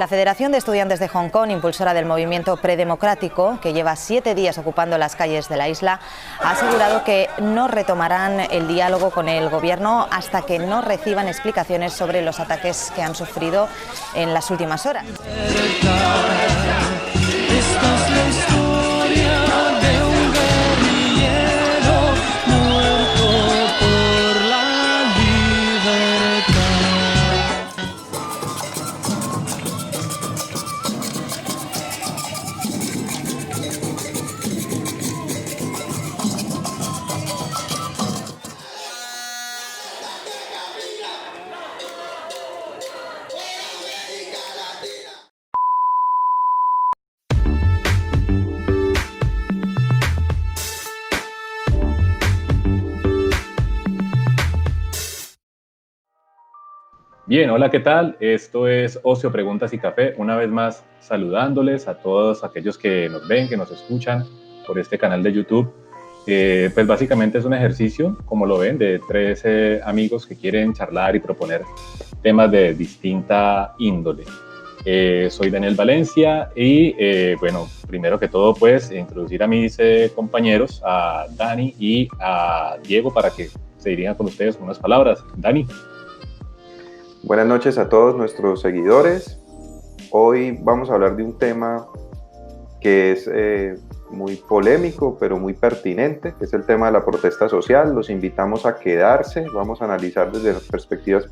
La Federación de Estudiantes de Hong Kong, impulsora del movimiento predemocrático, que lleva 7 días ocupando las calles de la isla, ha asegurado que no retomarán el diálogo con el gobierno hasta que no reciban explicaciones sobre los ataques que han sufrido en las últimas horas. Bien, hola, ¿qué tal? Esto es Ocio, Preguntas y Café. Una vez más, saludándoles a todos aquellos que nos ven, que nos escuchan por este canal de YouTube. Pues básicamente es un ejercicio, como lo ven, de 13 amigos que quieren charlar y proponer temas de distinta índole. Soy Daniel Valencia y, bueno, primero que todo, pues, introducir a mis compañeros, a Dani y a Diego, para que se dirijan con ustedes con unas palabras. Dani. Buenas noches a todos nuestros seguidores. Hoy vamos a hablar de un tema que es muy polémico, pero muy pertinente, que es el tema de la protesta social. Los invitamos a quedarse. Vamos a analizar desde perspectivas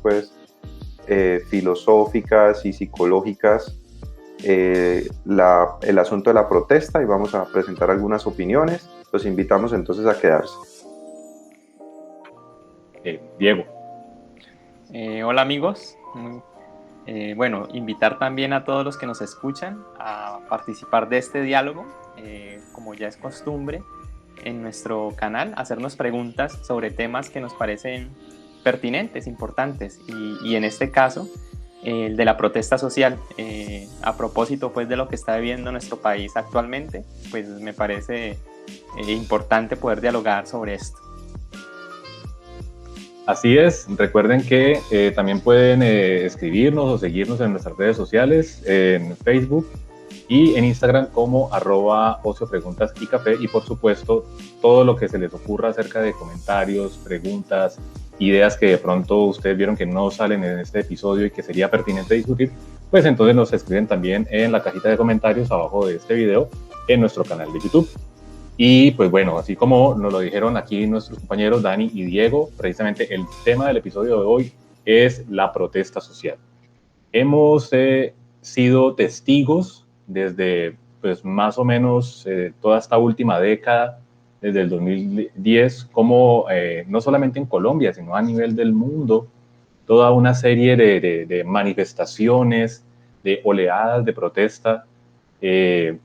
filosóficas y psicológicas el asunto de la protesta, y vamos a presentar algunas opiniones. Los invitamos entonces a quedarse. Diego. Hola amigos, bueno, invitar también a todos los que nos escuchan a participar de este diálogo, como ya es costumbre en nuestro canal, hacernos preguntas sobre temas que nos parecen pertinentes, importantes, y en este caso el de la protesta social. A propósito pues de lo que está viviendo nuestro país actualmente, pues me parece importante poder dialogar sobre esto. Así es, recuerden que también pueden escribirnos o seguirnos en nuestras redes sociales, en Facebook y en Instagram como @Ocio, Preguntas y Café, y por supuesto todo lo que se les ocurra acerca de comentarios, preguntas, ideas que de pronto ustedes vieron que no salen en este episodio y que sería pertinente discutir, pues entonces nos escriben también en la cajita de comentarios abajo de este video en nuestro canal de YouTube. Y pues bueno, así como nos lo dijeron aquí nuestros compañeros Dani y Diego, precisamente el tema del episodio de hoy es la protesta social. Hemos sido testigos desde pues más o menos toda esta última década, desde el 2010, como no solamente en Colombia, sino a nivel del mundo, toda una serie de manifestaciones, de oleadas de protesta,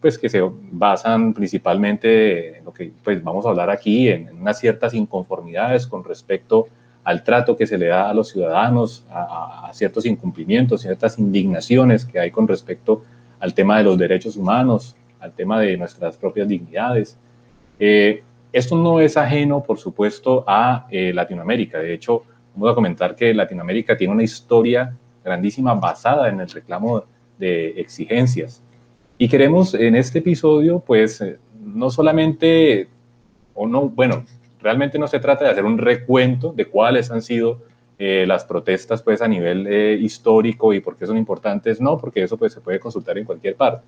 pues que se basan principalmente en lo que pues vamos a hablar aquí, en unas ciertas inconformidades con respecto al trato que se le da a los ciudadanos, a ciertos incumplimientos, ciertas indignaciones que hay con respecto al tema de los derechos humanos, al tema de nuestras propias dignidades. Esto no es ajeno, por supuesto, a Latinoamérica. De hecho, vamos a comentar que Latinoamérica tiene una historia grandísima basada en el reclamo de exigencias. Y queremos en este episodio, pues, no solamente, o no, bueno, realmente no se trata de hacer un recuento de cuáles han sido las protestas, pues, a nivel histórico y por qué son importantes, no, porque eso, pues, se puede consultar en cualquier parte.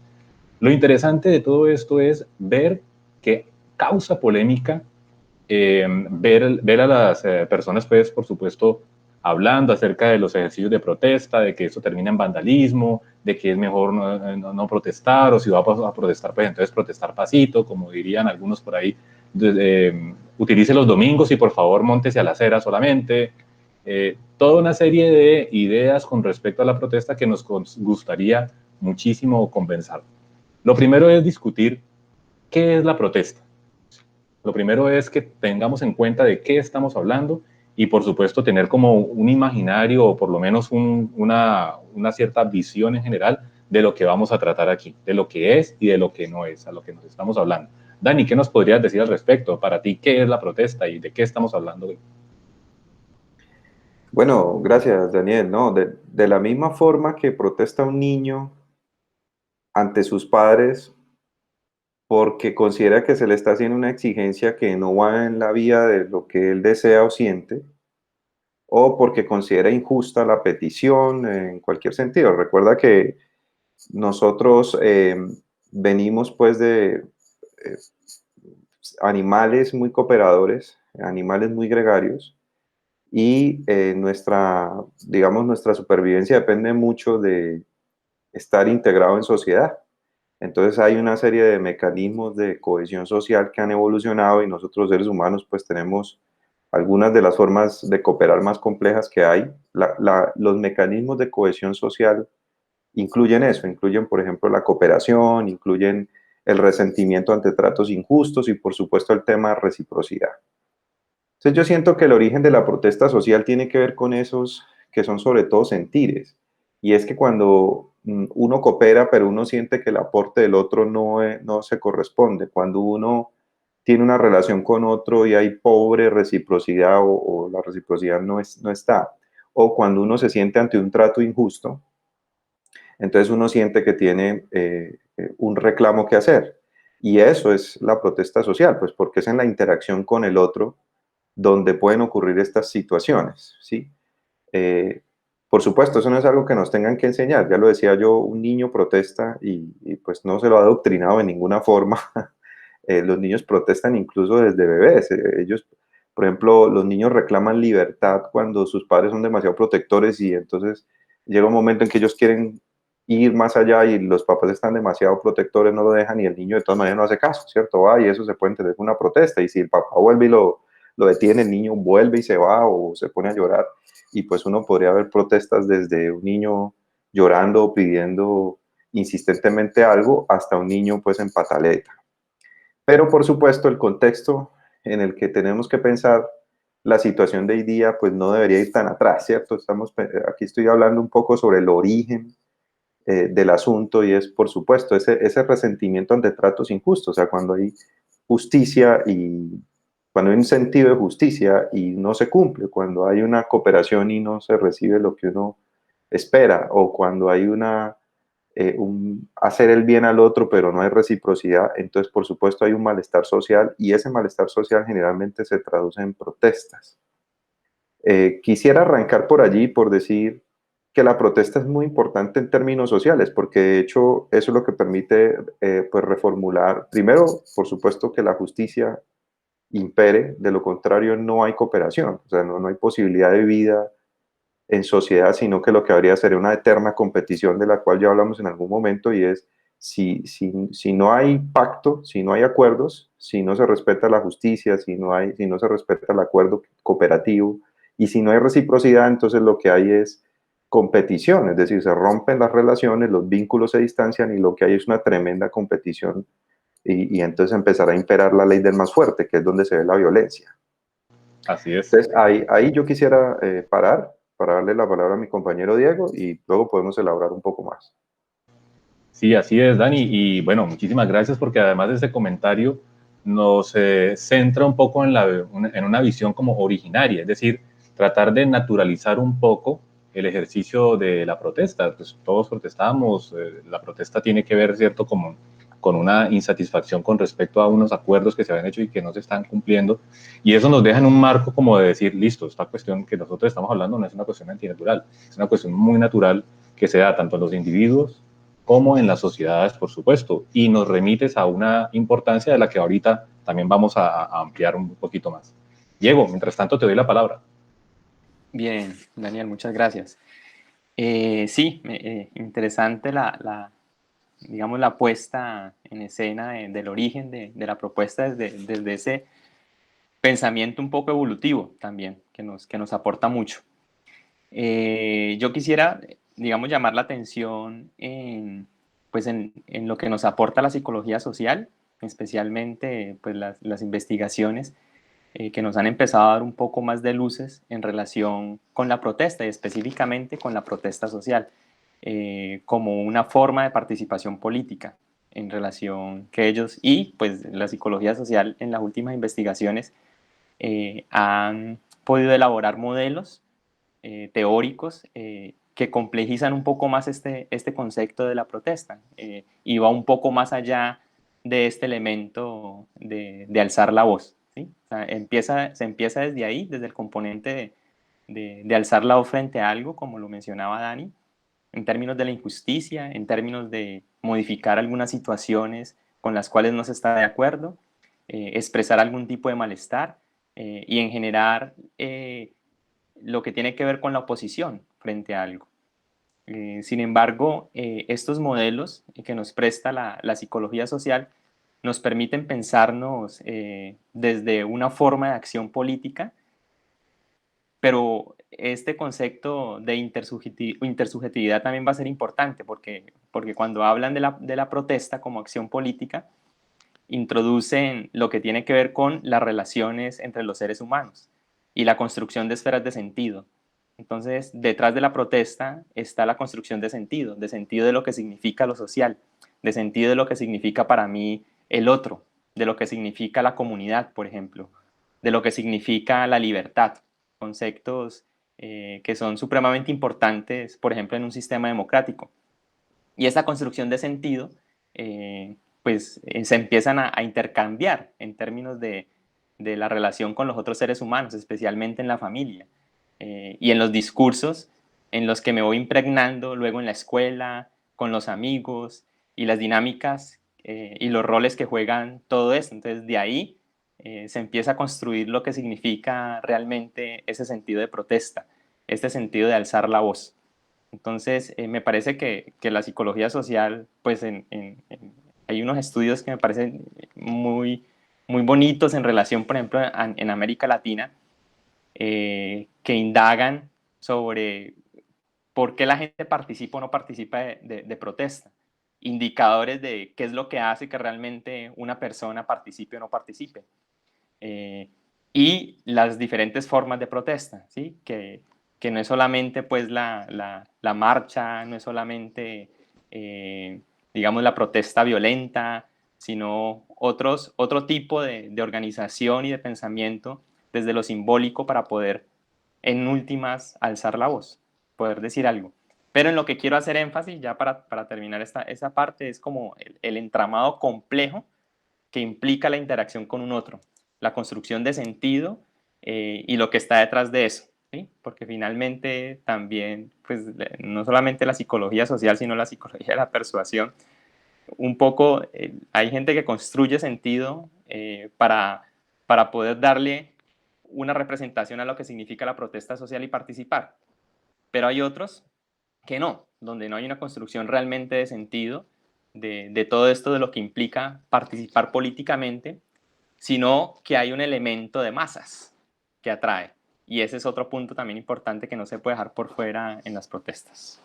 Lo interesante de todo esto es ver que causa polémica, ver a las personas, pues, por supuesto, hablando acerca de los ejercicios de protesta, de que eso termina en vandalismo, de que es mejor no protestar, o si va a protestar, pues entonces protestar pasito, como dirían algunos por ahí, utilice los domingos y por favor móntese a la acera solamente. Toda una serie de ideas con respecto a la protesta que nos gustaría muchísimo conversar. Lo primero es discutir qué es la protesta. Lo primero es que tengamos en cuenta de qué estamos hablando y, por supuesto, tener como un imaginario o por lo menos una cierta visión en general de lo que vamos a tratar aquí, de lo que es y de lo que no es, a lo que nos estamos hablando. Dani, ¿qué nos podrías decir al respecto? Para ti, ¿qué es la protesta y de qué estamos hablando hoy? Bueno, gracias Daniel. No, de la misma forma que protesta un niño ante sus padres porque considera que se le está haciendo una exigencia que no va en la vía de lo que él desea o siente, o porque considera injusta la petición en cualquier sentido. Recuerda que nosotros venimos pues de eh, animales muy cooperadores, animales muy gregarios, y digamos, nuestra supervivencia depende mucho de estar integrado en sociedad. Entonces hay una serie de mecanismos de cohesión social que han evolucionado y nosotros seres humanos pues tenemos algunas de las formas de cooperar más complejas que hay. Los mecanismos de cohesión social incluyen eso, incluyen por ejemplo la cooperación, incluyen el resentimiento ante tratos injustos y por supuesto el tema de reciprocidad. Entonces yo siento que el origen de la protesta social tiene que ver con esos que son sobre todo sentires. Y es que cuando uno coopera, pero uno siente que el aporte del otro no se corresponde, cuando uno tiene una relación con otro y hay pobre reciprocidad o la reciprocidad no está, o cuando uno se siente ante un trato injusto, entonces uno siente que tiene un reclamo que hacer. Y eso es la protesta social, pues porque es en la interacción con el otro donde pueden ocurrir estas situaciones, ¿sí? Eh, por supuesto, eso no es algo que nos tengan que enseñar, ya lo decía yo, un niño protesta y pues no se lo ha adoctrinado de ninguna forma. Los niños protestan incluso desde bebés. Ellos, por ejemplo, los niños reclaman libertad cuando sus padres son demasiado protectores y entonces llega un momento en que ellos quieren ir más allá y los papás están demasiado protectores, no lo dejan y el niño de todas maneras no hace caso, ¿cierto? Va y eso se puede entender como una protesta y si el papá vuelve y lo detiene, el niño vuelve y se va o se pone a llorar y pues uno podría ver protestas desde un niño llorando o pidiendo insistentemente algo hasta un niño pues en pataleta. Pero por supuesto el contexto en el que tenemos que pensar la situación de hoy día pues no debería ir tan atrás, ¿cierto? Aquí estoy hablando un poco sobre el origen del asunto y es por supuesto ese resentimiento ante tratos injustos, o sea, cuando hay justicia y cuando hay un sentido de justicia y no se cumple, cuando hay una cooperación y no se recibe lo que uno espera, o cuando hay hacer el bien al otro pero no hay reciprocidad, entonces por supuesto hay un malestar social y ese malestar social generalmente se traduce en protestas. Quisiera arrancar por allí por decir que la protesta es muy importante en términos sociales, porque de hecho eso es lo que permite pues reformular, primero, por supuesto, que la justicia impere, de lo contrario no hay cooperación, o sea, no hay posibilidad de vida en sociedad, sino que lo que habría sería una eterna competición de la cual ya hablamos en algún momento y es si no hay pacto, si no hay acuerdos, si no se respeta la justicia, si no se respeta el acuerdo cooperativo y si no hay reciprocidad, entonces lo que hay es competición, es decir, se rompen las relaciones, los vínculos se distancian y lo que hay es una tremenda competición y entonces empezará a imperar la ley del más fuerte, que es donde se ve la violencia. Así es. Entonces, ahí yo quisiera parar para darle la palabra a mi compañero Diego y luego podemos elaborar un poco más. Sí, así es, Dani. Y bueno, muchísimas gracias porque además de ese comentario nos centra un poco en una visión como originaria, es decir, tratar de naturalizar un poco el ejercicio de la protesta. Pues todos protestamos, la protesta tiene que ver, ¿cierto?, con una insatisfacción con respecto a unos acuerdos que se habían hecho y que no se están cumpliendo. Y eso nos deja en un marco como de decir, listo, esta cuestión que nosotros estamos hablando no es una cuestión antinatural, es una cuestión muy natural que se da tanto en los individuos como en las sociedades, por supuesto, y nos remites a una importancia de la que ahorita también vamos a ampliar un poquito más. Diego, mientras tanto te doy la palabra. Bien, Daniel, muchas gracias. Sí, interesante digamos, la puesta en escena del origen de la propuesta desde ese pensamiento un poco evolutivo también, que nos aporta mucho. Yo quisiera, digamos, llamar la atención pues en lo que nos aporta la psicología social, especialmente pues las investigaciones que nos han empezado a dar un poco más de luces en relación con la protesta y específicamente con la protesta social, como una forma de participación política en relación que ellos y pues la psicología social en las últimas investigaciones han podido elaborar modelos teóricos que complejizan un poco más este concepto de la protesta y va un poco más allá de este elemento de alzar la voz, ¿sí? O sea, se empieza desde ahí, desde el componente de alzar la voz frente a algo, como lo mencionaba Dani, en términos de la injusticia, en términos de modificar algunas situaciones con las cuales no se está de acuerdo, expresar algún tipo de malestar y en generar lo que tiene que ver con la oposición frente a algo. Sin embargo, estos modelos que nos presta la psicología social nos permiten pensarnos desde una forma de acción política, pero este concepto de intersubjetividad también va a ser importante porque cuando hablan de la protesta como acción política, introducen lo que tiene que ver con las relaciones entre los seres humanos y la construcción de esferas de sentido. Entonces, detrás de la protesta está la construcción de sentido de lo que significa lo social, de sentido de lo que significa para mí el otro, de lo que significa la comunidad, por ejemplo, de lo que significa la libertad, conceptos que son supremamente importantes, por ejemplo, en un sistema democrático. Y esta construcción de sentido, se empiezan a intercambiar en términos de la relación con los otros seres humanos, especialmente en la familia. Y en los discursos en los que me voy impregnando luego en la escuela, con los amigos y las dinámicas y los roles que juegan todo esto. Entonces, de ahí se empieza a construir lo que significa realmente ese sentido de protesta, este sentido de alzar la voz. Entonces, me parece que la psicología social, pues hay unos estudios que me parecen muy, muy bonitos en relación, por ejemplo, en América Latina, que indagan sobre por qué la gente participa o no participa de protesta, indicadores de qué es lo que hace que realmente una persona participe o no participe, y las diferentes formas de protesta, ¿sí? Que no es solamente pues, la marcha, no es solamente, digamos, la protesta violenta, sino otro tipo de organización y de pensamiento desde lo simbólico para poder, en últimas, alzar la voz, poder decir algo. Pero en lo que quiero hacer énfasis, ya para terminar esa parte, es como el entramado complejo que implica la interacción con un otro, la construcción de sentido y lo que está detrás de eso, ¿sí? Porque finalmente también, pues, no solamente la psicología social, sino la psicología de la persuasión, un poco hay gente que construye sentido para poder darle una representación a lo que significa la protesta social y participar. Pero hay otros que no, donde no hay una construcción realmente de sentido de todo esto de lo que implica participar políticamente, sino que hay un elemento de masas que atrae. Y ese es otro punto también importante que no se puede dejar por fuera en las protestas.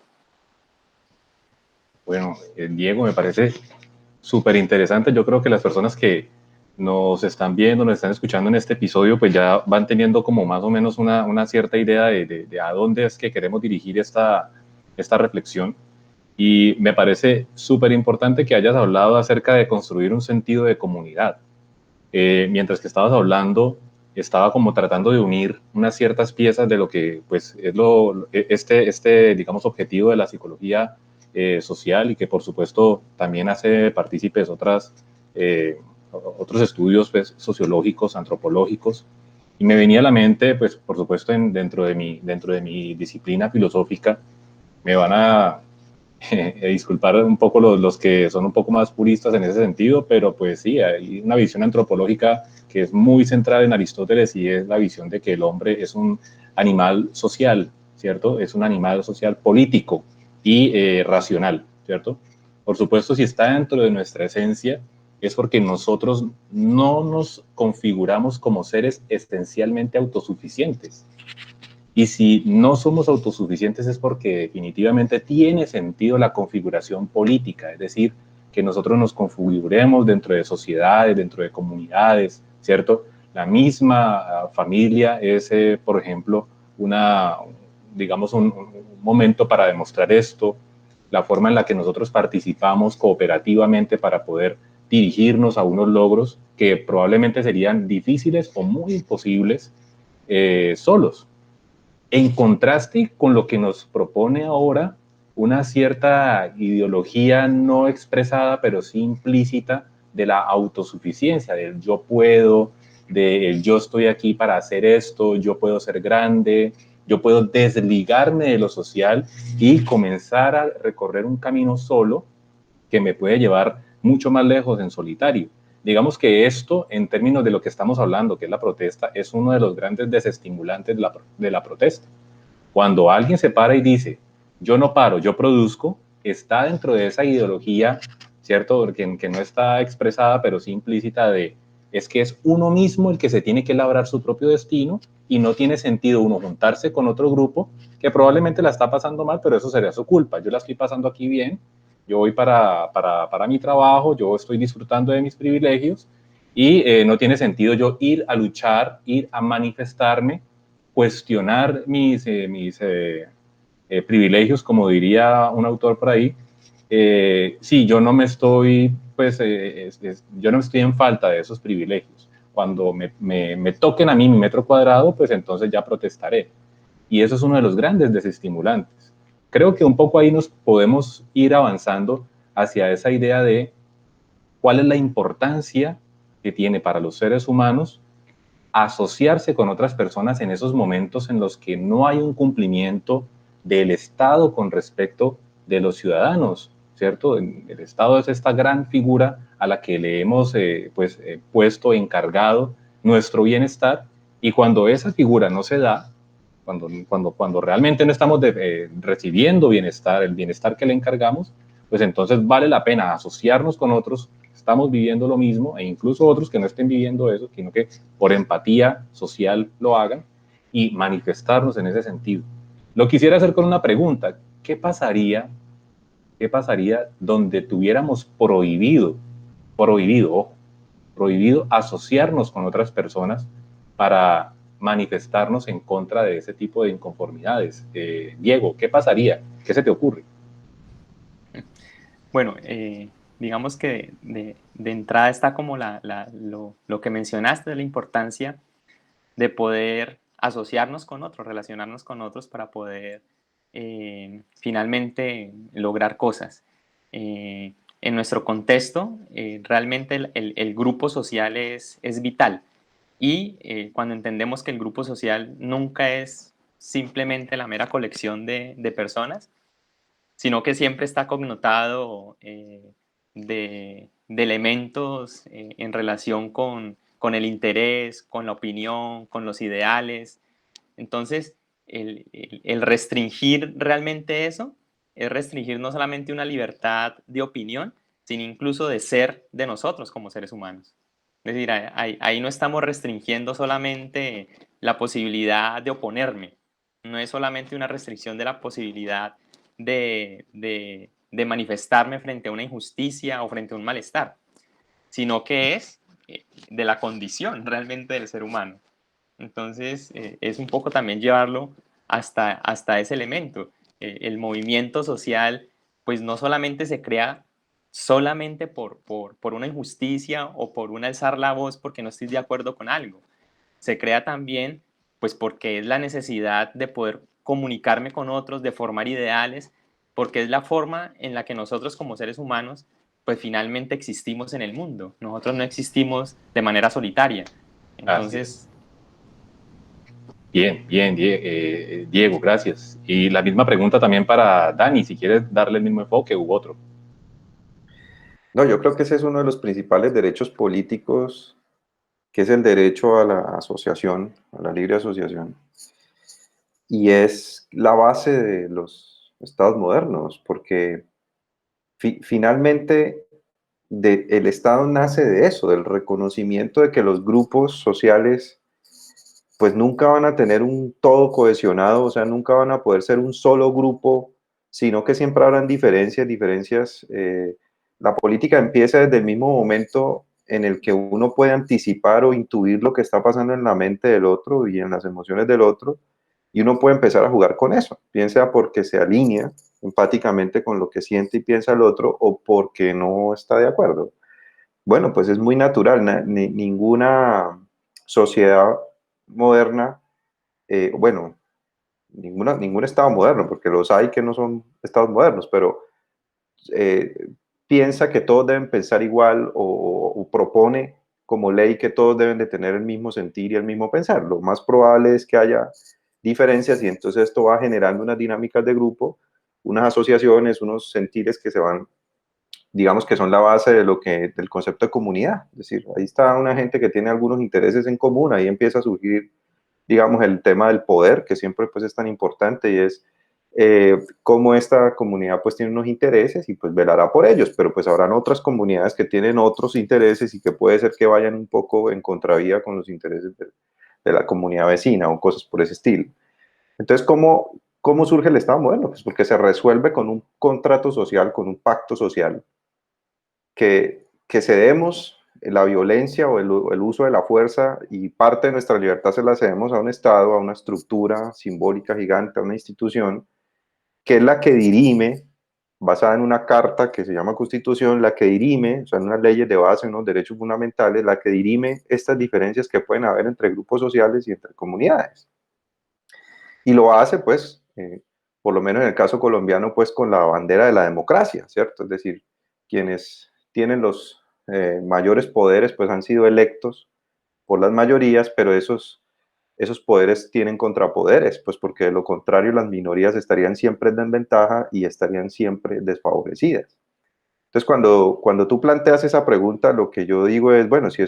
Bueno, Diego, me parece súper interesante. Yo creo que las personas que nos están viendo, nos están escuchando en este episodio, pues ya van teniendo como más o menos una cierta idea de a dónde es que queremos dirigir esta reflexión. Y me parece súper importante que hayas hablado acerca de construir un sentido de comunidad. Mientras que estabas hablando, estaba como tratando de unir unas ciertas piezas de lo que pues, es digamos, objetivo de la psicología social y que por supuesto también hace partícipes otros estudios pues, sociológicos, antropológicos. Y me venía a la mente, pues por supuesto, dentro de mi disciplina filosófica, me van a disculpar un poco los que son un poco más puristas en ese sentido, pero pues sí, hay una visión antropológica que es muy centrada en Aristóteles y es la visión de que el hombre es un animal social, ¿cierto? Es un animal social político y racional, ¿cierto? Por supuesto, si está dentro de nuestra esencia, es porque nosotros no nos configuramos como seres esencialmente autosuficientes. Y si no somos autosuficientes es porque definitivamente tiene sentido la configuración política, es decir, que nosotros nos configuremos dentro de sociedades, dentro de comunidades, ¿cierto? La misma familia es, por ejemplo, digamos, un momento para demostrar esto, la forma en la que nosotros participamos cooperativamente para poder dirigirnos a unos logros que probablemente serían difíciles o muy imposibles solos. en contraste con lo que nos propone ahora una cierta ideología no expresada, pero sí implícita, de la autosuficiencia, del yo puedo, del yo estoy aquí para hacer esto, yo puedo ser grande, yo puedo desligarme de lo social y comenzar a recorrer un camino solo que me puede llevar mucho más lejos en solitario. Digamos que esto, en términos de lo que estamos hablando, que es la protesta, es uno de los grandes desestimulantes de la protesta. Cuando alguien se para y dice, yo no paro, yo produzco, está dentro de esa ideología, ¿cierto? Que no está expresada, pero sí implícita de, es que es uno mismo el que se tiene que labrar su propio destino y no tiene sentido uno juntarse con otro grupo que probablemente la está pasando mal, pero eso sería su culpa. Yo la estoy pasando aquí bien, yo voy para mi trabajo, yo estoy disfrutando de mis privilegios y no tiene sentido yo ir a luchar, ir a manifestarme, cuestionar mis privilegios, como diría un autor por ahí. Sí, yo no me estoy, pues, yo no estoy en falta de esos privilegios. Cuando me toquen a mí mi metro cuadrado, pues entonces ya protestaré. Y eso es uno de los grandes desestimulantes. Creo que un poco ahí nos podemos ir avanzando hacia esa idea de cuál es la importancia que tiene para los seres humanos asociarse con otras personas en esos momentos en los que no hay un cumplimiento del Estado con respecto de los ciudadanos, ¿cierto? El Estado es esta gran figura a la que le hemos puesto encargado nuestro bienestar, y cuando esa figura no se da, cuando realmente no estamos recibiendo bienestar, el bienestar que le encargamos, pues entonces vale la pena asociarnos con otros que estamos viviendo lo mismo, e incluso otros que no estén viviendo eso, sino que por empatía social lo hagan, y manifestarnos en ese sentido. Lo quisiera hacer con una pregunta: qué pasaría donde tuviéramos prohibido, prohibido asociarnos con otras personas para manifestarnos en contra de ese tipo de inconformidades? Diego, ¿qué pasaría? ¿Qué se te ocurre? Bueno, digamos que de entrada está como lo que mencionaste de la importancia de poder asociarnos con otros, relacionarnos con otros para poder finalmente lograr cosas. En nuestro contexto, realmente el grupo social es vital, y cuando entendemos que el grupo social nunca es simplemente la mera colección de personas, sino que siempre está connotado de elementos en relación con el interés, con la opinión, con los ideales. Entonces, el restringir realmente eso es restringir no solamente una libertad de opinión, sino incluso de ser de nosotros como seres humanos. Es decir, ahí no estamos restringiendo solamente la posibilidad de oponerme, no es solamente una restricción de la posibilidad de manifestarme frente a una injusticia o frente a un malestar, sino que es de la condición realmente del ser humano. Entonces, es un poco también llevarlo hasta ese elemento. El movimiento social, pues no solamente se crea solamente por una injusticia o por un alzar la voz porque no estoy de acuerdo con algo. Se crea también, pues porque es la necesidad de poder comunicarme con otros, de formar ideales, porque es la forma en la que nosotros como seres humanos, pues finalmente existimos en el mundo. Nosotros no existimos de manera solitaria. Así es. Entonces, Bien, bien, Diego, gracias. Y la misma pregunta también para Dani, si quieres darle el mismo enfoque u otro. No, yo creo que ese es uno de los principales derechos políticos, que es el derecho a la asociación, a la libre asociación. Y es la base de los estados modernos, porque finalmente el Estado nace de eso, del reconocimiento de que los grupos sociales pues nunca van a tener un todo cohesionado, o sea, nunca van a poder ser un solo grupo, sino que siempre habrán diferencias. La política empieza desde el mismo momento en el que uno puede anticipar o intuir lo que está pasando en la mente del otro y en las emociones del otro, y uno puede empezar a jugar con eso, piensa porque se alinea empáticamente con lo que siente y piensa el otro o porque no está de acuerdo. Bueno, pues es muy natural, ninguna sociedad moderna, bueno, ningún Estado moderno, porque los hay que no son Estados modernos, pero piensa que todos deben pensar igual o propone como ley que todos deben de tener el mismo sentir y el mismo pensar. Lo más probable es que haya diferencias y entonces esto va generando unas dinámicas de grupo, unas asociaciones, unos sentires que se van, digamos que son la base del concepto de comunidad. Es decir, ahí está una gente que tiene algunos intereses en común, ahí empieza a surgir, digamos, el tema del poder, que siempre pues es tan importante y es cómo esta comunidad pues tiene unos intereses y pues velará por ellos, pero pues habrán otras comunidades que tienen otros intereses y que puede ser que vayan un poco en contravía con los intereses de la comunidad vecina o cosas por ese estilo. Entonces, ¿cómo surge el Estado moderno? Pues porque se resuelve con un contrato social, con un pacto social, que cedemos la violencia o el uso de la fuerza y parte de nuestra libertad se la cedemos a un Estado, a una estructura simbólica gigante, a una institución, que es la que dirime, basada en una carta que se llama Constitución, la que dirime, o sea, en unas leyes de base, unos derechos fundamentales, la que dirime estas diferencias que pueden haber entre grupos sociales y entre comunidades. Y lo hace, pues, por lo menos en el caso colombiano, pues con la bandera de la democracia, ¿cierto? Es decir, quienes tienen los mayores poderes, pues han sido electos por las mayorías, pero esos poderes tienen contrapoderes, pues porque de lo contrario las minorías estarían siempre en desventaja y estarían siempre desfavorecidas. Entonces, cuando tú planteas esa pregunta, lo que yo digo es, bueno, si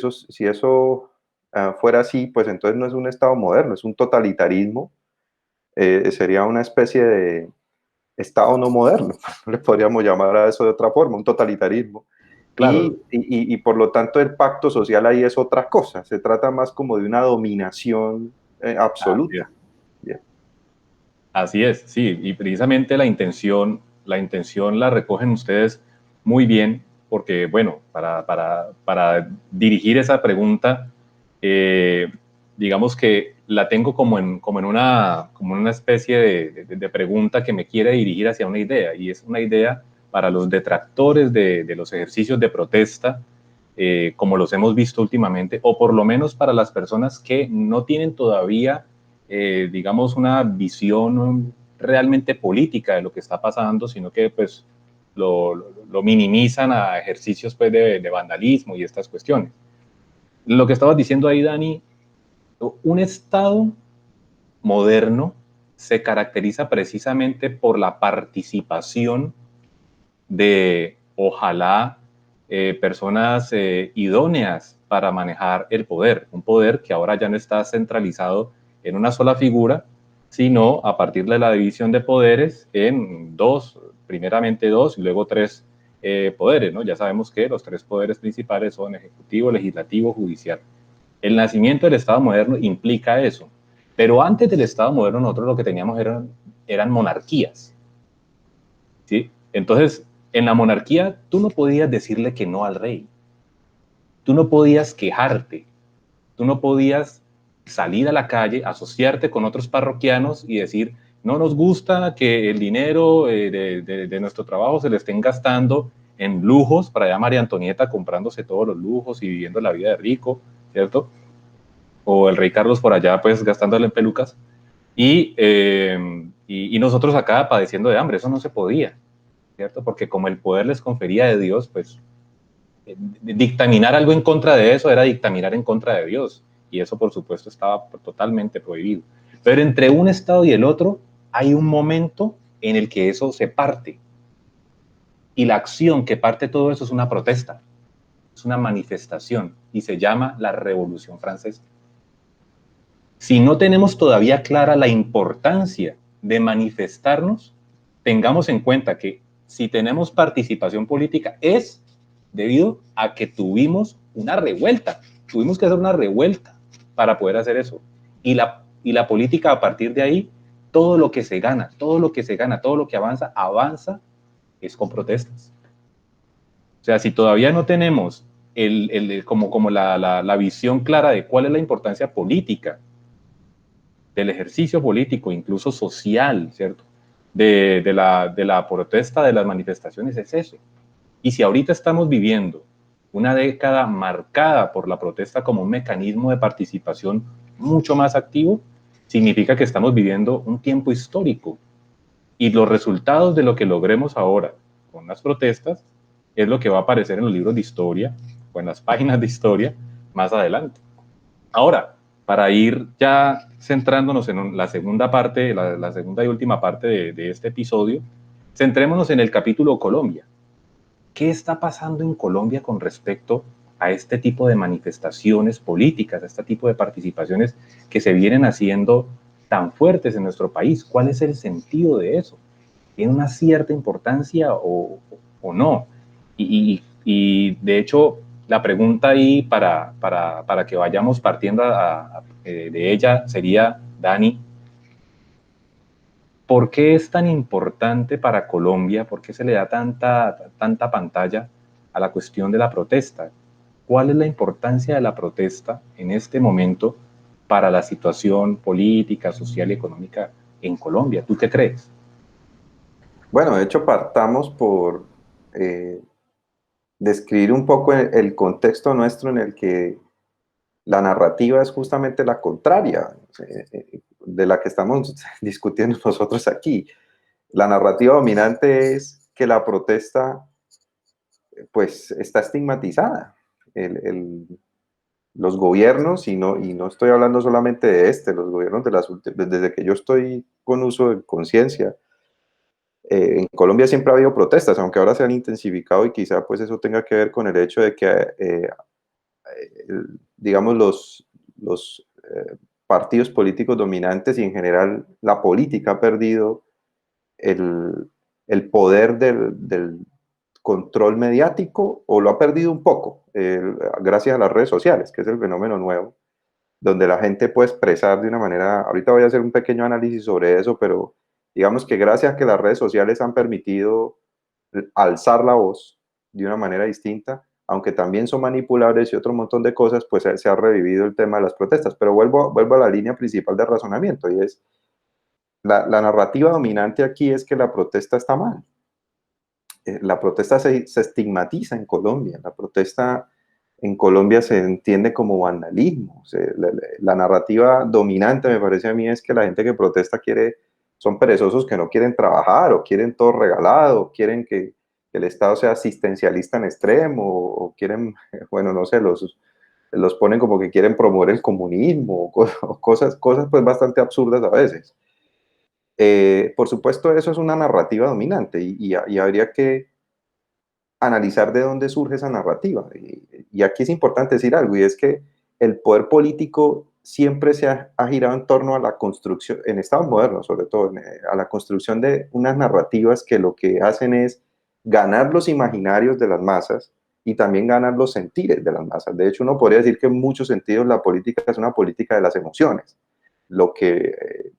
eso fuera así, pues entonces no es un Estado moderno, es un totalitarismo, sería una especie de Estado no moderno, le podríamos llamar a eso de otra forma, un totalitarismo. Claro. Y por lo tanto el pacto social ahí es otra cosa, se trata más como de una dominación absoluta. Bien. Así es, sí, y precisamente la intención la recogen ustedes muy bien, porque, bueno, para dirigir esa pregunta, digamos que la tengo como en una especie de pregunta que me quiere dirigir hacia una idea, y es una idea para los detractores de los ejercicios de protesta, como los hemos visto últimamente, o por lo menos para las personas que no tienen todavía digamos, una visión realmente política de lo que está pasando, sino que pues lo minimizan a ejercicios pues, de vandalismo y estas cuestiones. Lo que estabas diciendo ahí, Dani, un Estado moderno se caracteriza precisamente por la participación de, ojalá, personas idóneas para manejar el poder, un poder que ahora ya no está centralizado en una sola figura, sino a partir de la división de poderes en primeramente dos y luego tres poderes, ¿no? Ya sabemos que los tres poderes principales son ejecutivo, legislativo, judicial. El nacimiento del Estado moderno implica eso, pero antes del Estado moderno nosotros lo que teníamos eran monarquías, ¿sí? Entonces, en la monarquía tú no podías decirle que no al rey, tú no podías quejarte, tú no podías salir a la calle, asociarte con otros parroquianos y decir, no nos gusta que el dinero de nuestro trabajo se le estén gastando en lujos, para allá María Antonieta comprándose todos los lujos y viviendo la vida de rico, ¿cierto? O el rey Carlos por allá pues gastándole en pelucas y nosotros acá padeciendo de hambre, eso no se podía, ¿cierto? Porque como el poder les confería de Dios, pues dictaminar algo en contra de eso era dictaminar en contra de Dios, y eso por supuesto estaba totalmente prohibido. Pero entre un estado y el otro hay un momento en el que eso se parte, y la acción que parte todo eso es una protesta, es una manifestación, y se llama la Revolución Francesa. Si no tenemos todavía clara la importancia de manifestarnos, tengamos en cuenta que si tenemos participación política es debido a que tuvimos una revuelta, tuvimos que hacer una revuelta para poder hacer eso. Y la política a partir de ahí, todo lo que se gana, todo lo que avanza es con protestas. O sea, si todavía no tenemos como la visión clara de cuál es la importancia política del ejercicio político, incluso social, ¿cierto? De la protesta, de las manifestaciones, es eso. Y si ahorita estamos viviendo una década marcada por la protesta como un mecanismo de participación mucho más activo, significa que estamos viviendo un tiempo histórico y los resultados de lo que logremos ahora con las protestas es lo que va a aparecer en los libros de historia o en las páginas de historia más adelante. Ahora, para ir ya centrándonos en la segunda parte, la segunda y última parte de este episodio, centrémonos en el capítulo Colombia. ¿Qué está pasando en Colombia con respecto a este tipo de manifestaciones políticas, a este tipo de participaciones que se vienen haciendo tan fuertes en nuestro país? ¿Cuál es el sentido de eso? ¿Tiene una cierta importancia o no? Y de hecho, la pregunta ahí para que vayamos partiendo de ella sería, Dani, ¿por qué es tan importante para Colombia? ¿Por qué se le da tanta pantalla a la cuestión de la protesta? ¿Cuál es la importancia de la protesta en este momento para la situación política, social y económica en Colombia? ¿Tú qué crees? Bueno, de hecho partamos por describir un poco el contexto nuestro en el que la narrativa es justamente la contraria de la que estamos discutiendo nosotros aquí. La narrativa dominante es que la protesta pues está estigmatizada. Los gobiernos, y no estoy hablando solamente de los gobiernos de desde que yo estoy con uso de conciencia, en Colombia siempre ha habido protestas, aunque ahora se han intensificado y quizá pues eso tenga que ver con el hecho de que, digamos, los partidos políticos dominantes y en general la política ha perdido el poder del control mediático o lo ha perdido un poco gracias a las redes sociales, que es el fenómeno nuevo, donde la gente puede expresar de una manera, ahorita voy a hacer un pequeño análisis sobre eso, pero digamos que gracias a que las redes sociales han permitido alzar la voz de una manera distinta, aunque también son manipulables y otro montón de cosas, pues se ha revivido el tema de las protestas. Pero vuelvo a la línea principal de razonamiento y es, la narrativa dominante aquí es que la protesta está mal. La protesta se estigmatiza en Colombia. La protesta en Colombia se entiende como vandalismo. O sea, la narrativa dominante, me parece a mí, es que la gente que protesta son perezosos que no quieren trabajar o quieren todo regalado, o quieren que el Estado sea asistencialista en extremo, o quieren, bueno, no sé, los ponen como que quieren promover el comunismo, o cosas pues bastante absurdas a veces. Por supuesto, eso es una narrativa dominante y habría que analizar de dónde surge esa narrativa. Y aquí es importante decir algo, y es que el poder político siempre ha girado en torno a la construcción, en estados modernos sobre todo, a la construcción de unas narrativas que lo que hacen es ganar los imaginarios de las masas y también ganar los sentires de las masas. De hecho, uno podría decir que en muchos sentidos la política es una política de las emociones. Lo que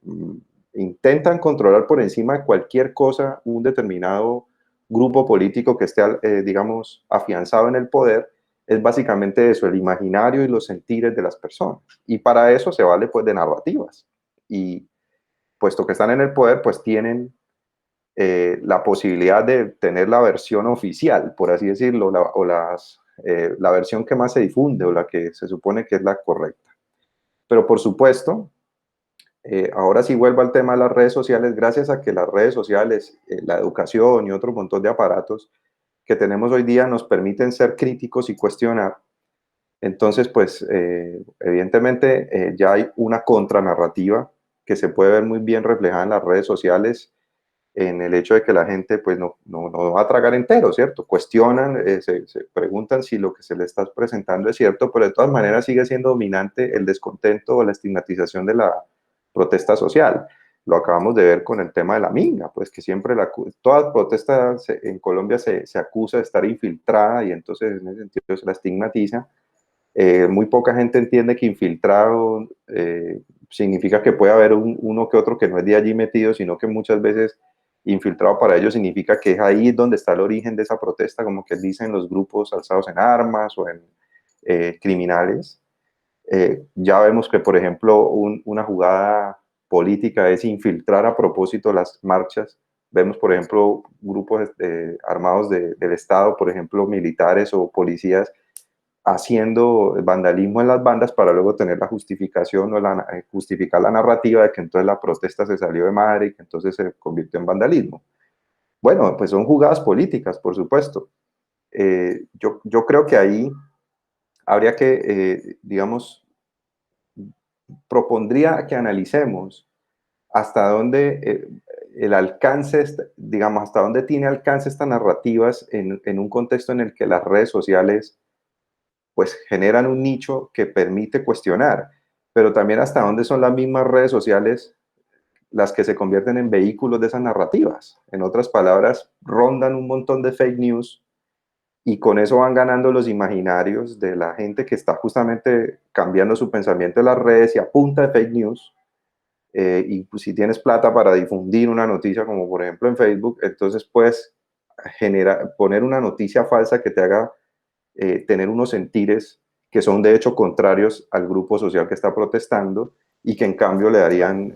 intentan controlar por encima de cualquier cosa un determinado grupo político que esté, digamos, afianzado en el poder, es básicamente eso, el imaginario y los sentires de las personas. Y para eso se vale, pues, de narrativas. Y puesto que están en el poder, pues tienen la posibilidad de tener la versión oficial, por así decirlo, la versión que más se difunde o la que se supone que es la correcta. Pero por supuesto, ahora sí vuelvo al tema de las redes sociales, gracias a que las redes sociales, la educación y otro montón de aparatos que tenemos hoy día nos permiten ser críticos y cuestionar. Entonces, pues, evidentemente ya hay una contranarrativa que se puede ver muy bien reflejada en las redes sociales, en el hecho de que la gente, pues, no va a tragar entero, ¿cierto? Cuestionan, se preguntan si lo que se le está presentando es cierto, pero de todas maneras sigue siendo dominante el descontento o la estigmatización de la protesta social. Lo acabamos de ver con el tema de la minga, pues que siempre toda protesta en Colombia se acusa de estar infiltrada y entonces en ese sentido se la estigmatiza. Muy poca gente entiende que infiltrado significa que puede haber uno que otro que no es de allí metido, sino que muchas veces infiltrado para ellos significa que es ahí donde está el origen de esa protesta, como que dicen los grupos alzados en armas o en criminales. Ya vemos que, por ejemplo, una jugada política es infiltrar a propósito las marchas. Vemos, por ejemplo, grupos armados del Estado, por ejemplo, militares o policías, haciendo vandalismo en las bandas para luego tener la justificación o justificar la narrativa de que entonces la protesta se salió de madre y que entonces se convirtió en vandalismo. Bueno, pues son jugadas políticas, por supuesto. Yo creo que ahí habría que, digamos, propondría que analicemos hasta dónde el alcance, digamos, hasta dónde tiene alcance estas narrativas en un contexto en el que las redes sociales pues generan un nicho que permite cuestionar, pero también hasta dónde son las mismas redes sociales las que se convierten en vehículos de esas narrativas. En otras palabras, rondan un montón de fake news y con eso van ganando los imaginarios de la gente que está justamente cambiando su pensamiento en las redes y a punta de fake news. Y pues, si tienes plata para difundir una noticia, como por ejemplo en Facebook, entonces puedes poner una noticia falsa que te haga tener unos sentires que son de hecho contrarios al grupo social que está protestando y que en cambio le darían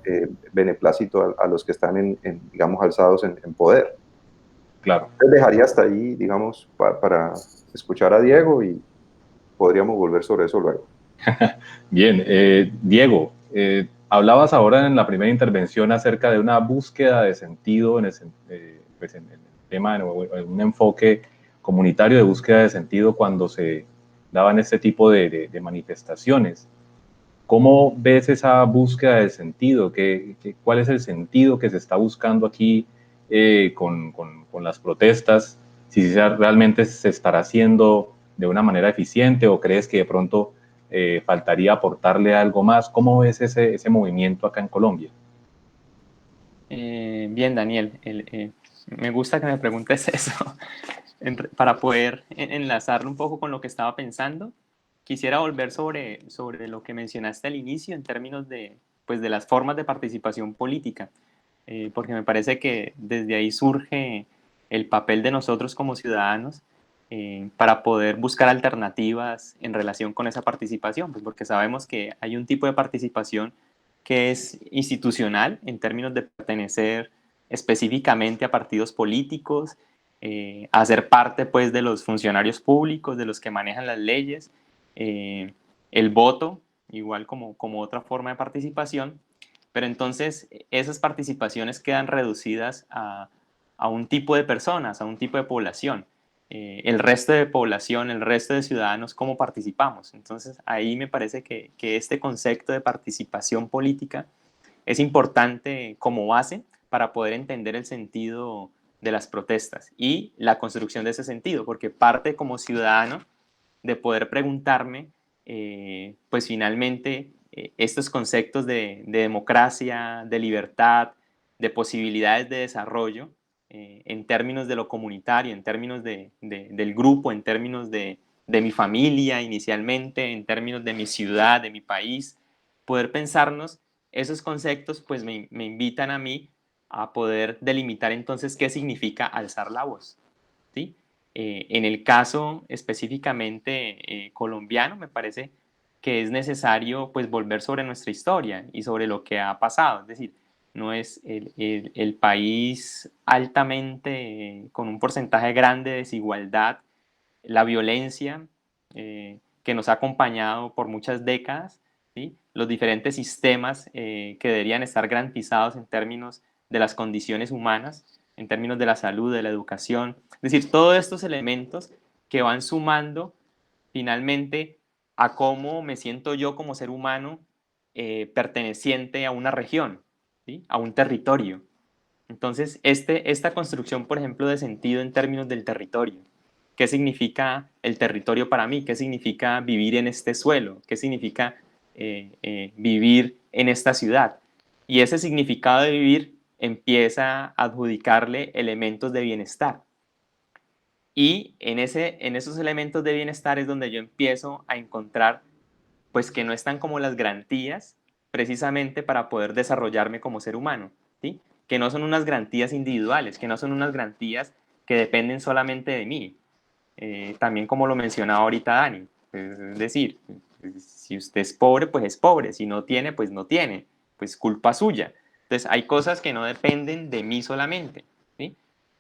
beneplácito a los que están, digamos, alzados en poder. Claro. Entonces dejaría hasta ahí, digamos, para escuchar a Diego y podríamos volver sobre eso luego. Bien, Diego, hablabas ahora en la primera intervención acerca de una búsqueda de sentido pues en el tema, en un enfoque comunitario de búsqueda de sentido cuando se daban este tipo de manifestaciones. ¿Cómo ves esa búsqueda de sentido? ¿Cuál es el sentido que se está buscando aquí con las protestas? Si realmente se estará haciendo de una manera eficiente o crees que de pronto faltaría aportarle algo más. ¿Cómo ves ese movimiento acá en Colombia? Bien, Daniel, me gusta que me preguntes eso. Para poder enlazarlo un poco con lo que estaba pensando, quisiera volver sobre lo que mencionaste al inicio en términos pues, de las formas de participación política, porque me parece que desde ahí surge el papel de nosotros como ciudadanos para poder buscar alternativas en relación con esa participación, pues porque sabemos que hay un tipo de participación que es institucional en términos de pertenecer específicamente a partidos políticos, a ser parte pues, de los funcionarios públicos, de los que manejan las leyes, el voto, igual como otra forma de participación, pero entonces esas participaciones quedan reducidas a un tipo de personas, a un tipo de población. El resto de población, el resto de ciudadanos, ¿cómo participamos? Entonces ahí me parece que este concepto de participación política es importante como base para poder entender el sentido de las protestas y la construcción de ese sentido, porque parte como ciudadano de poder preguntarme, pues finalmente, estos conceptos de democracia, de libertad, de posibilidades de desarrollo, en términos de lo comunitario, en términos del grupo, en términos de mi familia inicialmente, en términos de mi ciudad, de mi país, poder pensarnos esos conceptos, pues me invitan a mí a poder delimitar entonces qué significa alzar la voz, ¿sí? En el caso específicamente colombiano, me parece que es necesario pues volver sobre nuestra historia y sobre lo que ha pasado. Es decir, no es el país altamente con un porcentaje grande de desigualdad, la violencia que nos ha acompañado por muchas décadas, ¿sí? Los diferentes sistemas que deberían estar garantizados en términos de las condiciones humanas, en términos de la salud, de la educación. Es decir, todos estos elementos que van sumando finalmente a cómo me siento yo como ser humano perteneciente a una región, ¿sí? A un territorio. Entonces, esta construcción, por ejemplo, de sentido en términos del territorio. ¿Qué significa el territorio para mí? ¿Qué significa vivir en este suelo? ¿Qué significa vivir en esta ciudad? Y ese significado de vivir empieza a adjudicarle elementos de bienestar. Y en esos elementos de bienestar es donde yo empiezo a encontrar pues que no están como las garantías precisamente para poder desarrollarme como ser humano, ¿sí? Que no son unas garantías individuales, que no son unas garantías que dependen solamente de mí. También como lo mencionaba ahorita Dani, pues, es decir, si usted es pobre, si no tiene, pues no tiene, pues culpa suya. Entonces hay cosas que no dependen de mí solamente, ¿sí?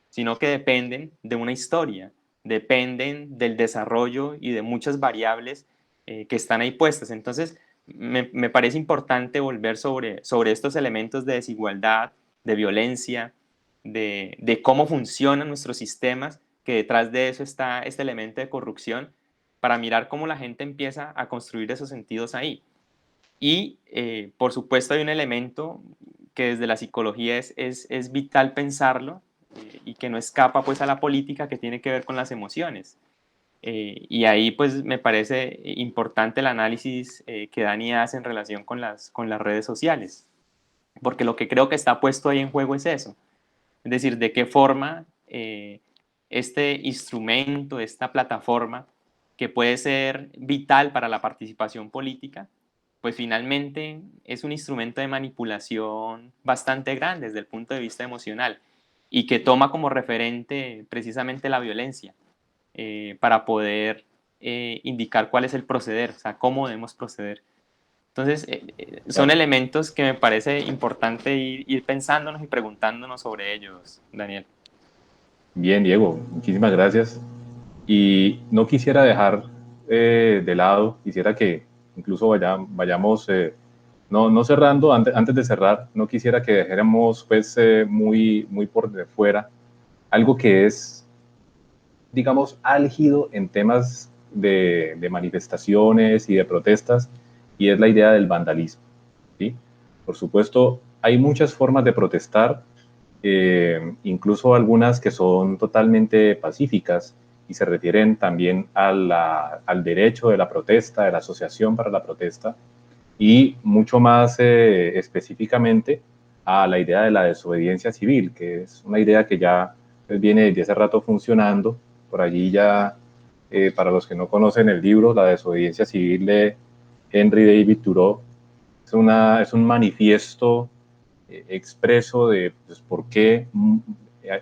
Sino que dependen de una historia, dependen del desarrollo y de muchas variables que están ahí puestas. Entonces, me parece importante volver sobre estos elementos de desigualdad, de violencia, de cómo funcionan nuestros sistemas, que detrás de eso está este elemento de corrupción, para mirar cómo la gente empieza a construir esos sentidos ahí. Y, por supuesto, hay un elemento que desde la psicología es vital pensarlo, y que no escapa pues a la política, que tiene que ver con las emociones. Y ahí pues me parece importante el análisis que Dani hace en relación con las redes sociales, porque lo que creo que está puesto ahí en juego es eso, es decir, de qué forma este instrumento, esta plataforma, que puede ser vital para la participación política, pues finalmente es un instrumento de manipulación bastante grande desde el punto de vista emocional, y que toma como referente precisamente la violencia, para poder indicar cuál es el proceder, o sea, cómo debemos proceder. Entonces, son elementos que me parece importante ir pensándonos y preguntándonos sobre ellos, Daniel. Bien, Diego, muchísimas gracias. Y no quisiera dejar de lado, quisiera que incluso vayamos, no cerrando, antes de cerrar, no quisiera que dejáramos pues muy por de fuera algo que es, digamos, álgido en temas de manifestaciones y de protestas, y es la idea del vandalismo, ¿sí? Por supuesto, hay muchas formas de protestar, incluso algunas que son totalmente pacíficas y se refieren también al derecho de la protesta, de la asociación para la protesta, y mucho más específicamente a la idea de la desobediencia civil, que es una idea que ya viene desde hace rato funcionando. Por allí ya, para los que no conocen el libro, La desobediencia civil de Henry David Thoreau, es un manifiesto expreso de pues, por qué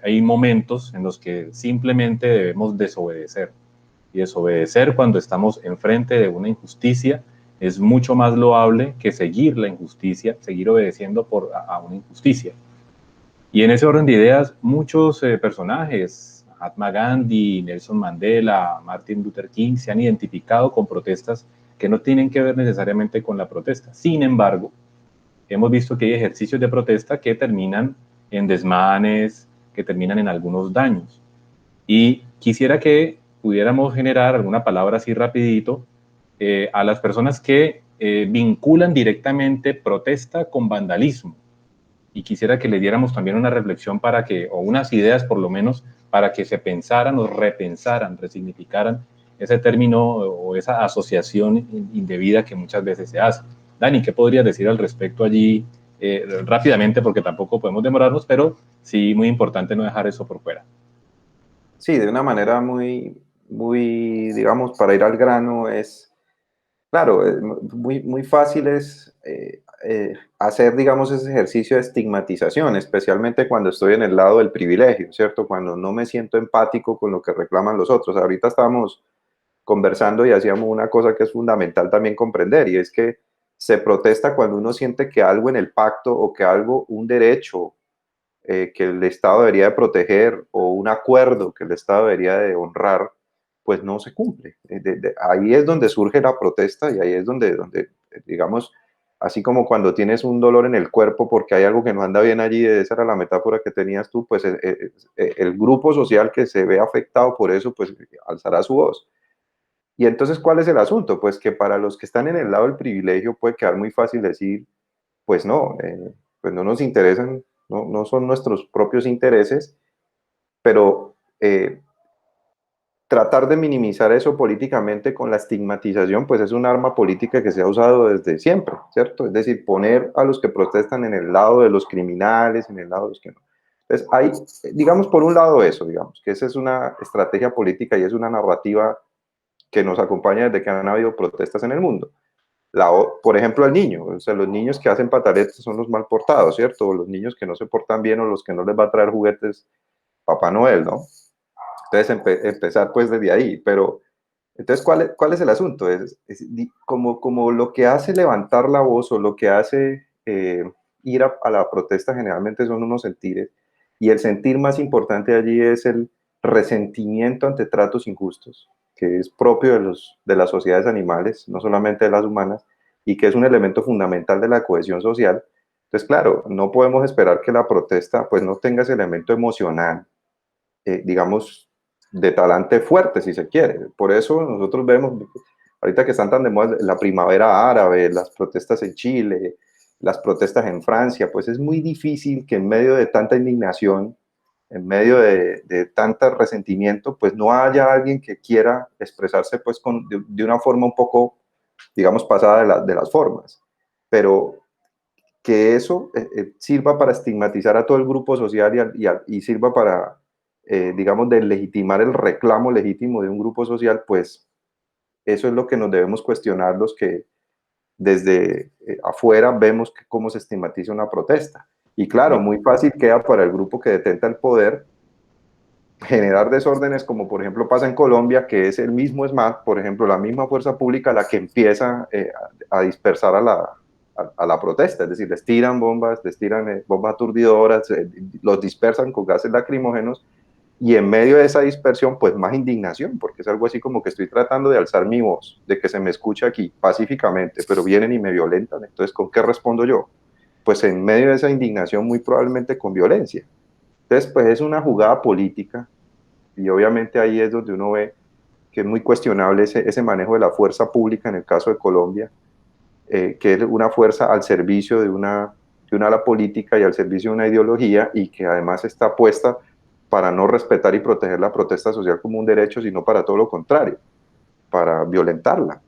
hay momentos en los que simplemente debemos desobedecer. Y desobedecer cuando estamos enfrente de una injusticia es mucho más loable que seguir la injusticia, seguir obedeciendo a una injusticia. Y en ese orden de ideas, muchos personajes, Mahatma Gandhi, Nelson Mandela, Martin Luther King, se han identificado con protestas que no tienen que ver necesariamente con la protesta. Sin embargo, hemos visto que hay ejercicios de protesta que terminan en desmanes, que terminan en algunos daños. Y quisiera que pudiéramos generar alguna palabra así rapidito a las personas que vinculan directamente protesta con vandalismo. Y quisiera que le diéramos también una reflexión para que, o unas ideas por lo menos, para que se pensaran o repensaran, resignificaran ese término o esa asociación indebida que muchas veces se hace. Dani, ¿qué podrías decir al respecto allí rápidamente? Porque tampoco podemos demorarnos, pero sí muy importante no dejar eso por fuera. Sí, de una manera digamos, para ir al grano, claro, muy fácil es hacer, digamos, ese ejercicio de estigmatización, especialmente cuando estoy en el lado del privilegio, ¿cierto? Cuando no me siento empático con lo que reclaman los otros. Ahorita estábamos conversando y hacíamos una cosa que es fundamental también comprender, y es que se protesta cuando uno siente que algo en el pacto o que algo, un derecho que el Estado debería de proteger o un acuerdo que el Estado debería de honrar, pues no se cumple. Ahí es donde surge la protesta, y ahí es donde, digamos, así como cuando tienes un dolor en el cuerpo porque hay algo que no anda bien allí, esa era la metáfora que tenías tú, pues el grupo social que se ve afectado por eso, pues alzará su voz. Y entonces, ¿cuál es el asunto? Pues que para los que están en el lado del privilegio puede quedar muy fácil decir, pues no, pues no nos interesan, no son nuestros propios intereses, pero tratar de minimizar eso políticamente con la estigmatización, pues es un arma política que se ha usado desde siempre, ¿cierto? Es decir, poner a los que protestan en el lado de los criminales, en el lado de los que no. Entonces, hay, digamos, por un lado eso, digamos, que esa es una estrategia política y es una narrativa que nos acompaña desde que han habido protestas en el mundo. Por ejemplo, el niño, o sea, los niños que hacen pataletas son los mal portados, ¿cierto? O los niños que no se portan bien, o los que no les va a traer juguetes Papá Noel, ¿no? Entonces, empezar pues desde ahí, pero entonces, ¿cuál es el asunto? Como lo que hace levantar la voz o lo que hace ir a la protesta generalmente son unos sentires, y el sentir más importante allí es resentimiento ante tratos injustos, que es propio de las sociedades animales, no solamente de las humanas, y que es un elemento fundamental de la cohesión social. Entonces, claro, no podemos esperar que la protesta pues no tenga ese elemento emocional, digamos, de talante fuerte, si se quiere. Por eso nosotros vemos, ahorita que están tan de moda, la primavera árabe, las protestas en Chile, las protestas en Francia, pues es muy difícil que en medio de tanta indignación, en medio de tanto resentimiento, pues no haya alguien que quiera expresarse pues de una forma un poco, digamos, pasada de las formas. Pero que eso sirva para estigmatizar a todo el grupo social y sirva para, digamos, de legitimar el reclamo legítimo de un grupo social, pues eso es lo que nos debemos cuestionar los que desde afuera vemos cómo se estigmatiza una protesta. Y claro, muy fácil queda para el grupo que detenta el poder generar desórdenes, como por ejemplo pasa en Colombia, que es el mismo SMAT, por ejemplo, la misma fuerza pública la que empieza a dispersar a la protesta, es decir, les tiran bombas aturdidoras, los dispersan con gases lacrimógenos, y en medio de esa dispersión, pues más indignación, porque es algo así como que estoy tratando de alzar mi voz, de que se me escuche aquí pacíficamente, pero vienen y me violentan. Entonces, ¿con qué respondo yo? Pues en medio de esa indignación, muy probablemente con violencia. Entonces, pues es una jugada política, y obviamente ahí es donde uno ve que es muy cuestionable ese manejo de la fuerza pública en el caso de Colombia, que es una fuerza al servicio de una ala política y al servicio de una ideología, y que además está puesta para no respetar y proteger la protesta social como un derecho, sino para todo lo contrario, para violentarla.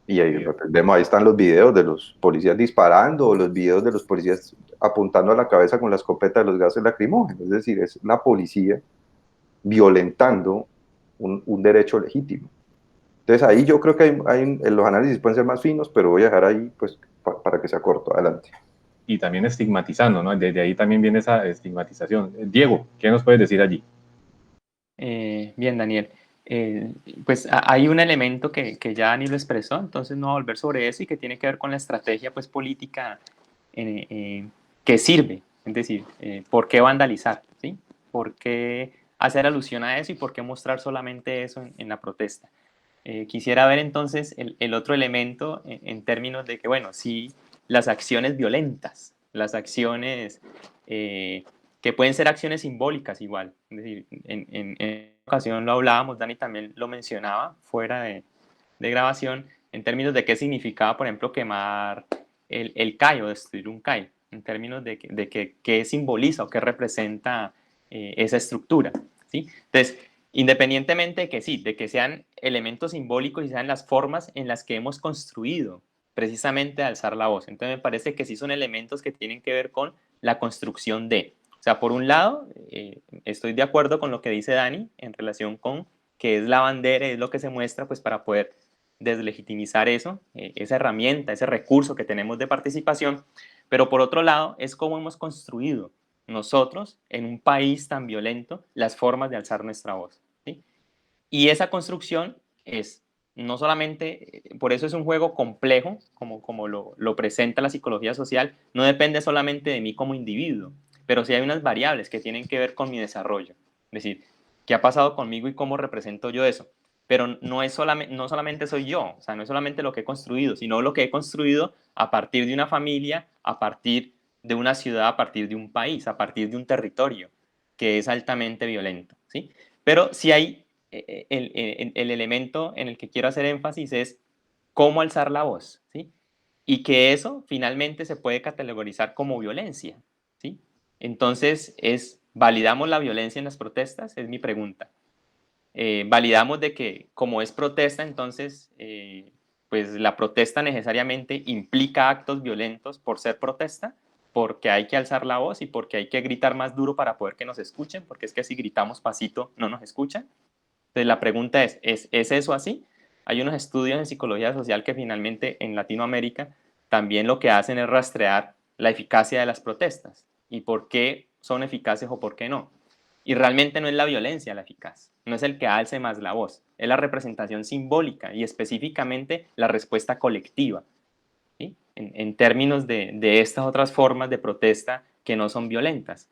Y ahí, vemos, ahí están los videos de los policías disparando, o los videos de los policías apuntando a la cabeza con la escopeta de los gases lacrimógenos. Es decir, es la policía violentando un derecho legítimo. Entonces ahí yo creo que los análisis pueden ser más finos, pero voy a dejar ahí pues para que sea corto. Adelante. Y también estigmatizando, ¿no? Desde ahí también viene esa estigmatización. Diego, ¿qué nos puedes decir allí? Bien, Daniel. Pues hay un elemento que ya Dani lo expresó, entonces no voy a volver sobre eso, y que tiene que ver con la estrategia pues política que sirve. Es decir, ¿por qué vandalizar? ¿Sí? ¿Por qué hacer alusión a eso y por qué mostrar solamente eso en la protesta? Quisiera ver entonces el otro elemento en términos de que, bueno, sí, las acciones violentas, las acciones que pueden ser acciones simbólicas igual. Es decir, en ocasión lo hablábamos, Dani también lo mencionaba fuera de grabación, en términos de qué significaba, por ejemplo, quemar el CAI o destruir un CAI, en términos de qué simboliza o qué representa esa estructura. ¿Sí? Entonces, independientemente de que sí, de que sean elementos simbólicos y sean las formas en las que hemos construido precisamente alzar la voz. Entonces me parece que sí son elementos que tienen que ver con la construcción de. O sea, por un lado, estoy de acuerdo con lo que dice Dani en relación con que es la bandera, es lo que se muestra pues para poder deslegitimizar eso, esa herramienta, ese recurso que tenemos de participación, pero por otro lado es cómo hemos construido nosotros, en un país tan violento, las formas de alzar nuestra voz. ¿Sí? Y esa construcción es no solamente, por eso es un juego complejo, como lo presenta la psicología social, no depende solamente de mí como individuo, pero sí hay unas variables que tienen que ver con mi desarrollo. Es decir, ¿qué ha pasado conmigo y cómo represento yo eso? Pero no solamente soy yo, o sea, no es solamente lo que he construido, sino lo que he construido a partir de una familia, a partir de una ciudad, a partir de un país, a partir de un territorio que es altamente violento, ¿sí? Pero si hay el elemento en el que quiero hacer énfasis es cómo alzar la voz, ¿sí? Y que eso finalmente se puede categorizar como violencia, ¿sí? Entonces, ¿validamos la violencia en las protestas? Es mi pregunta. ¿Validamos de que como es protesta, entonces, pues la protesta necesariamente implica actos violentos por ser protesta? Porque hay que alzar la voz y porque hay que gritar más duro para poder que nos escuchen, porque es que si gritamos pasito no nos escuchan. Entonces la pregunta ¿es eso así? Hay unos estudios en psicología social que finalmente en Latinoamérica también lo que hacen es rastrear la eficacia de las protestas y por qué son eficaces o por qué no. Y realmente no es la violencia la eficaz, no es el que alce más la voz, es la representación simbólica y específicamente la respuesta colectiva, ¿sí? En términos de estas otras formas de protesta que no son violentas.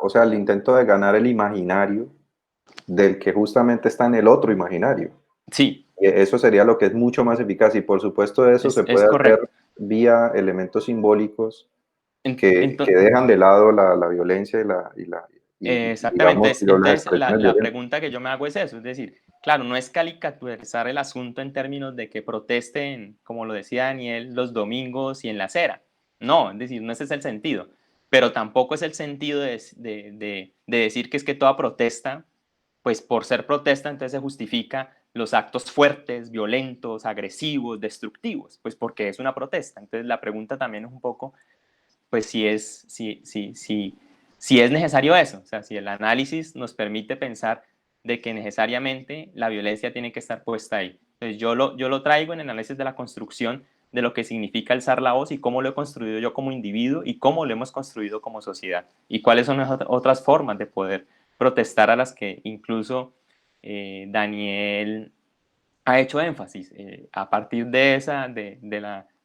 O sea, el intento de ganar el imaginario del que justamente está en el otro imaginario. Sí. Eso sería lo que es mucho más eficaz, y por supuesto eso se puede hacer vía elementos simbólicos que dejan de lado la violencia Exactamente. digamos, las Entonces, expresiones la violentas. pregunta que yo me hago es eso, es decir, claro, no es caricaturizar el asunto en términos de que protesten, como lo decía Daniel, los domingos y en la acera. No, es decir, no ese es el sentido. Pero tampoco es el sentido de decir que es que toda protesta, pues por ser protesta, entonces se justifica los actos fuertes, violentos, agresivos, destructivos, pues porque es una protesta. Entonces la pregunta también es un poco, pues si es necesario eso, o sea, si el análisis nos permite pensar de que necesariamente la violencia tiene que estar puesta ahí. Entonces yo lo traigo en el análisis de la construcción de lo que significa alzar la voz y cómo lo he construido yo como individuo y cómo lo hemos construido como sociedad y cuáles son las otras formas de poder protestar a las que incluso Daniel ha hecho énfasis. A partir de esa, de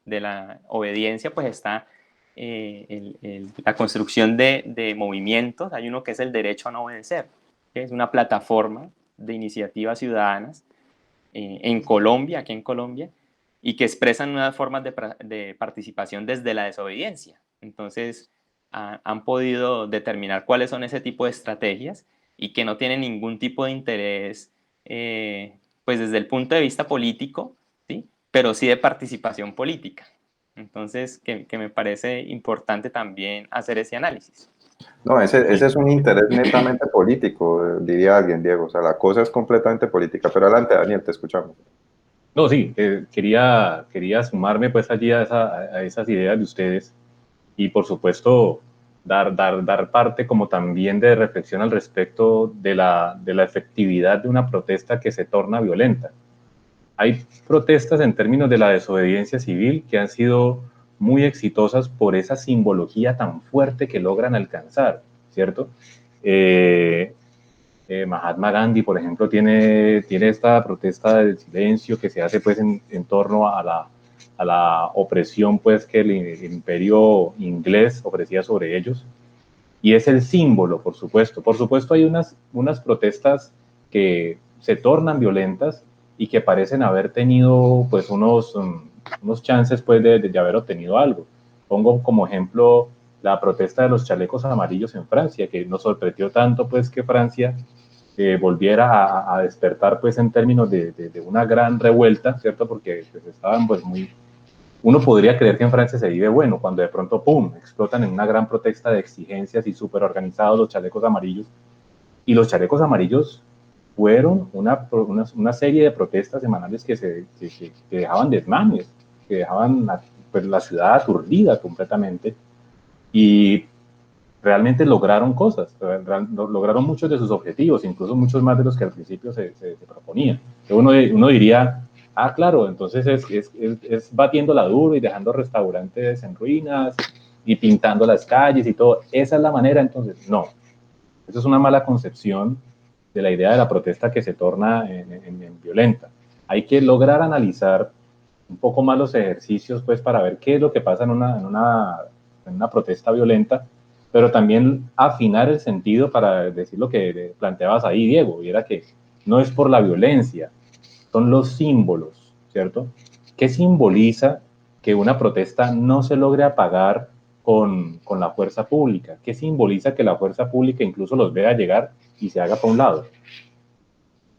la obediencia, pues está la construcción de movimientos. Hay uno que es el derecho a no obedecer, que es una plataforma de iniciativas ciudadanas en Colombia, aquí en Colombia, y que expresan nuevas formas de participación desde la desobediencia. Entonces, han podido determinar cuáles son ese tipo de estrategias y que no tienen ningún tipo de interés, pues desde el punto de vista político, ¿sí? Pero sí de participación política. Entonces, que me parece importante también hacer ese análisis. No, ese es un interés netamente político, diría alguien, Diego. O sea, la cosa es completamente política. Pero adelante, Daniel, te escuchamos. No, sí, quería sumarme pues allí a esas ideas de ustedes y por supuesto dar parte como también de reflexión al respecto de la efectividad de una protesta que se torna violenta. Hay protestas en términos de la desobediencia civil que han sido muy exitosas por esa simbología tan fuerte que logran alcanzar, ¿cierto? Mahatma Gandhi, por ejemplo, tiene esta protesta del silencio que se hace pues en torno a la opresión pues que el imperio inglés ofrecía sobre ellos, y es el símbolo, por supuesto. Por supuesto hay unas protestas que se tornan violentas y que parecen haber tenido pues unos chances pues de haber obtenido algo. Pongo como ejemplo la protesta de los chalecos amarillos en Francia, que nos sorprendió tanto pues que Francia volviera a despertar pues en términos de una gran revuelta, ¿cierto? Porque pues, estaban pues muy... Uno podría creer que en Francia se vive bueno, cuando de pronto, ¡pum!, explotan en una gran protesta de exigencias y súper organizados los chalecos amarillos. Y los chalecos amarillos fueron una serie de protestas semanales que dejaban desmanes, que dejaban pues, la ciudad aturdida completamente. Y realmente lograron cosas, lograron muchos de sus objetivos, incluso muchos más de los que al principio se proponían. Uno diría, ah, claro, entonces es batiéndola duro y dejando restaurantes en ruinas y pintando las calles y todo. Esa es la manera, entonces, no. Eso es una mala concepción de la idea de la protesta que se torna en violenta. Hay que lograr analizar un poco más los ejercicios, pues, para ver qué es lo que pasa en una protesta violenta, pero también afinar el sentido para decir lo que planteabas ahí, Diego, y era que no es por la violencia, son los símbolos, ¿cierto? ¿Qué simboliza que una protesta no se logre apagar con la fuerza pública? ¿Qué simboliza que la fuerza pública incluso los vea llegar y se haga para un lado?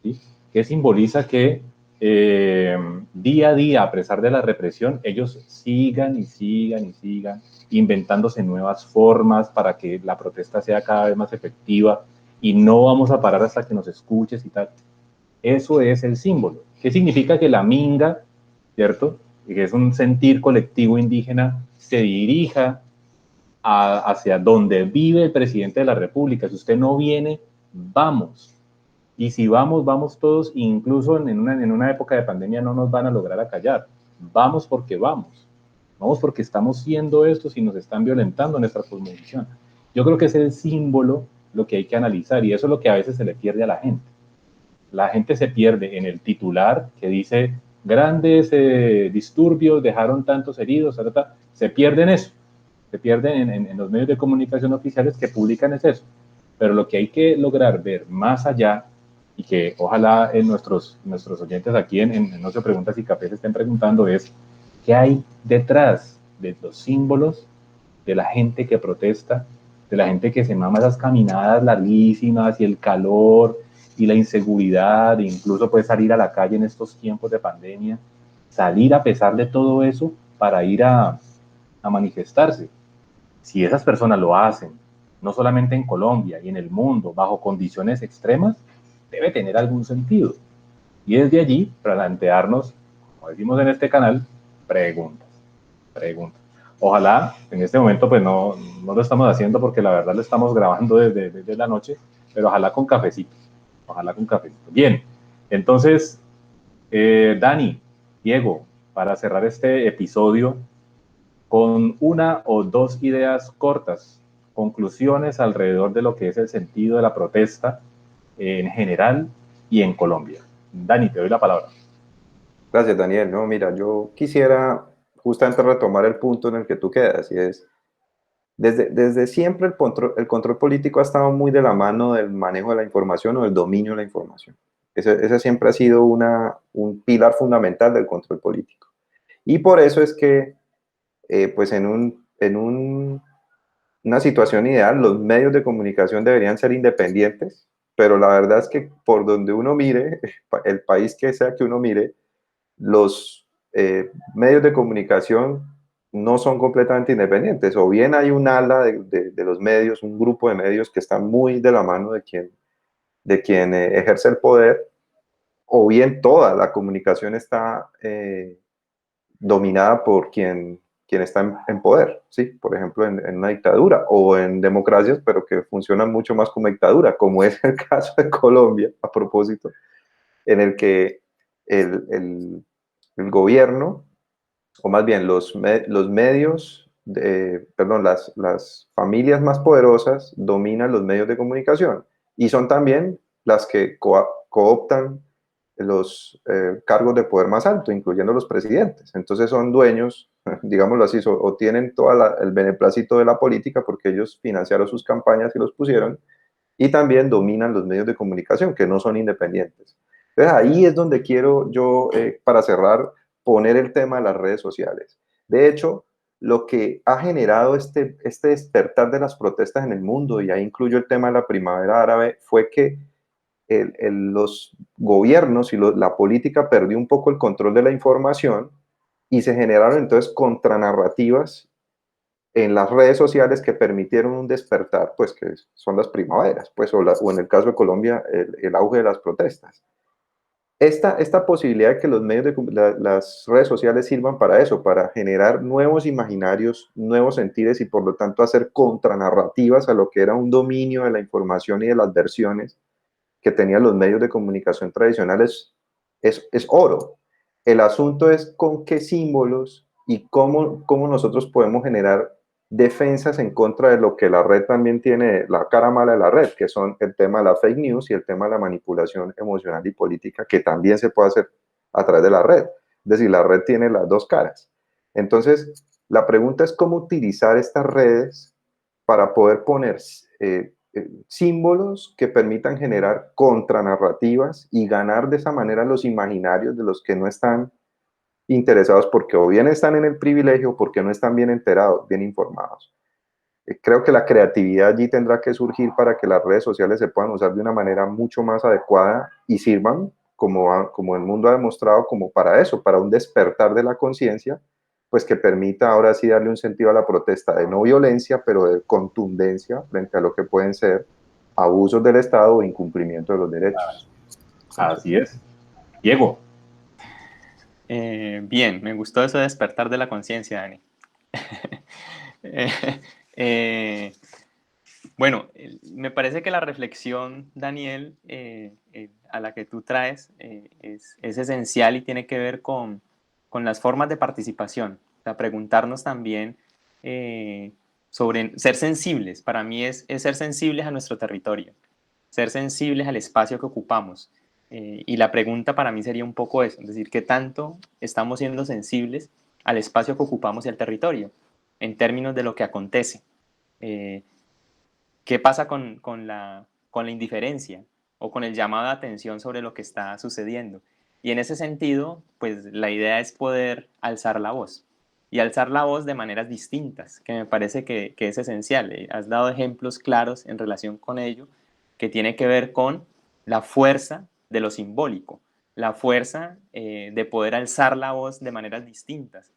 ¿Sí? ¿Qué simboliza que día a día, a pesar de la represión, ellos sigan y sigan y sigan inventándose nuevas formas para que la protesta sea cada vez más efectiva y no vamos a parar hasta que nos escuches y tal? Eso es el símbolo. ¿Qué significa que la minga, cierto, que es un sentir colectivo indígena, se dirija hacia donde vive el presidente de la República? Si usted no viene, vamos. Y si vamos, vamos todos, incluso en una época de pandemia no nos van a lograr acallar. Vamos porque vamos. Vamos porque estamos siendo estos y nos están violentando nuestra cosmovisión. Yo creo que es el símbolo lo que hay que analizar, y eso es lo que a veces se le pierde a la gente. La gente se pierde en el titular que dice grandes disturbios, dejaron tantos heridos, se pierde en eso. se pierden en los medios de comunicación oficiales que publican es eso. Pero lo que hay que lograr ver más allá, y que ojalá nuestros oyentes aquí en No se preguntas y café se estén preguntando, es qué hay detrás de los símbolos de la gente que protesta, de la gente que se mama esas caminadas larguísimas y el calor y la inseguridad, e incluso puede salir a la calle en estos tiempos de pandemia, salir a pesar de todo eso para ir a manifestarse. Si esas personas lo hacen, no solamente en Colombia y en el mundo, bajo condiciones extremas, debe tener algún sentido. Y desde allí plantearnos, como decimos en este canal, preguntas. Ojalá, en este momento pues no lo estamos haciendo porque la verdad lo estamos grabando desde la noche, pero ojalá con cafecito. Bien, entonces, Dani, Diego, para cerrar este episodio, con una o dos ideas cortas, conclusiones alrededor de lo que es el sentido de la protesta en general y en Colombia. Dani, te doy la palabra. Gracias, Daniel. No, mira, yo quisiera justamente retomar el punto en el que tú quedas, y es, desde siempre el control político ha estado muy de la mano del manejo de la información o del dominio de la información. Ese siempre ha sido un pilar fundamental del control político. Y por eso es que, pues una situación ideal, los medios de comunicación deberían ser independientes, pero la verdad es que por donde uno mire, el país que sea que uno mire, los medios de comunicación no son completamente independientes, o bien hay un ala de los medios, un grupo de medios que están muy de la mano de quien ejerce el poder, o bien toda la comunicación está dominada por quien está en poder, ¿sí? Por ejemplo, en una dictadura o en democracias, pero que funcionan mucho más como dictadura, como es el caso de Colombia, a propósito, en el que el gobierno, o más bien los medios, perdón, las familias más poderosas dominan los medios de comunicación y son también las que cooptan los cargos de poder más alto, incluyendo los presidentes. Entonces son dueños, digámoslo así, o tienen todo el beneplácito de la política porque ellos financiaron sus campañas y los pusieron, y también dominan los medios de comunicación que no son independientes. Entonces ahí es donde quiero yo, para cerrar, poner el tema de las redes sociales. De hecho, lo que ha generado este despertar de las protestas en el mundo, y ahí incluyo el tema de la primavera árabe, fue que los gobiernos y la política perdió un poco el control de la información y se generaron entonces contranarrativas en las redes sociales que permitieron un despertar, pues que son las primaveras, pues, o en el caso de Colombia, el auge de las protestas. Esta posibilidad de que los medios las redes sociales sirvan para eso, para generar nuevos imaginarios, nuevos sentires y por lo tanto hacer contranarrativas a lo que era un dominio de la información y de las versiones que tenían los medios de comunicación tradicionales, es oro. El asunto es con qué símbolos y cómo nosotros podemos generar defensas en contra de lo que la red también tiene, la cara mala de la red, que son el tema de la fake news y el tema de la manipulación emocional y política, que también se puede hacer a través de la red. Es decir, la red tiene las dos caras. Entonces, la pregunta es cómo utilizar estas redes para poder poner símbolos que permitan generar contranarrativas y ganar de esa manera los imaginarios de los que no están interesados, porque o bien están en el privilegio o porque no están bien enterados, bien informados. Creo que la creatividad allí tendrá que surgir para que las redes sociales se puedan usar de una manera mucho más adecuada y sirvan, como el mundo ha demostrado, como para eso, para un despertar de la conciencia, pues que permita ahora sí darle un sentido a la protesta de no violencia, pero de contundencia frente a lo que pueden ser abusos del Estado o incumplimiento de los derechos. Así es. Diego. Bien, me gustó eso de despertar de la conciencia, Dani. Bueno, me parece que la reflexión, Daniel, a la que tú traes es esencial y tiene que ver con las formas de participación. O sea, preguntarnos también sobre ser sensibles. Para mí es ser sensibles a nuestro territorio, ser sensibles al espacio que ocupamos. Y la pregunta para mí sería un poco eso, es decir, ¿qué tanto estamos siendo sensibles al espacio que ocupamos y al territorio? en términos de lo que acontece. ¿Qué pasa con la indiferencia o con el llamado de atención sobre lo que está sucediendo? Y en ese sentido, pues la idea es poder alzar la voz y alzar la voz de maneras distintas, que me parece que es esencial. Has dado ejemplos claros en relación con ello, que tiene que ver con la fuerza de lo simbólico, la fuerza de poder alzar la voz de maneras distintas.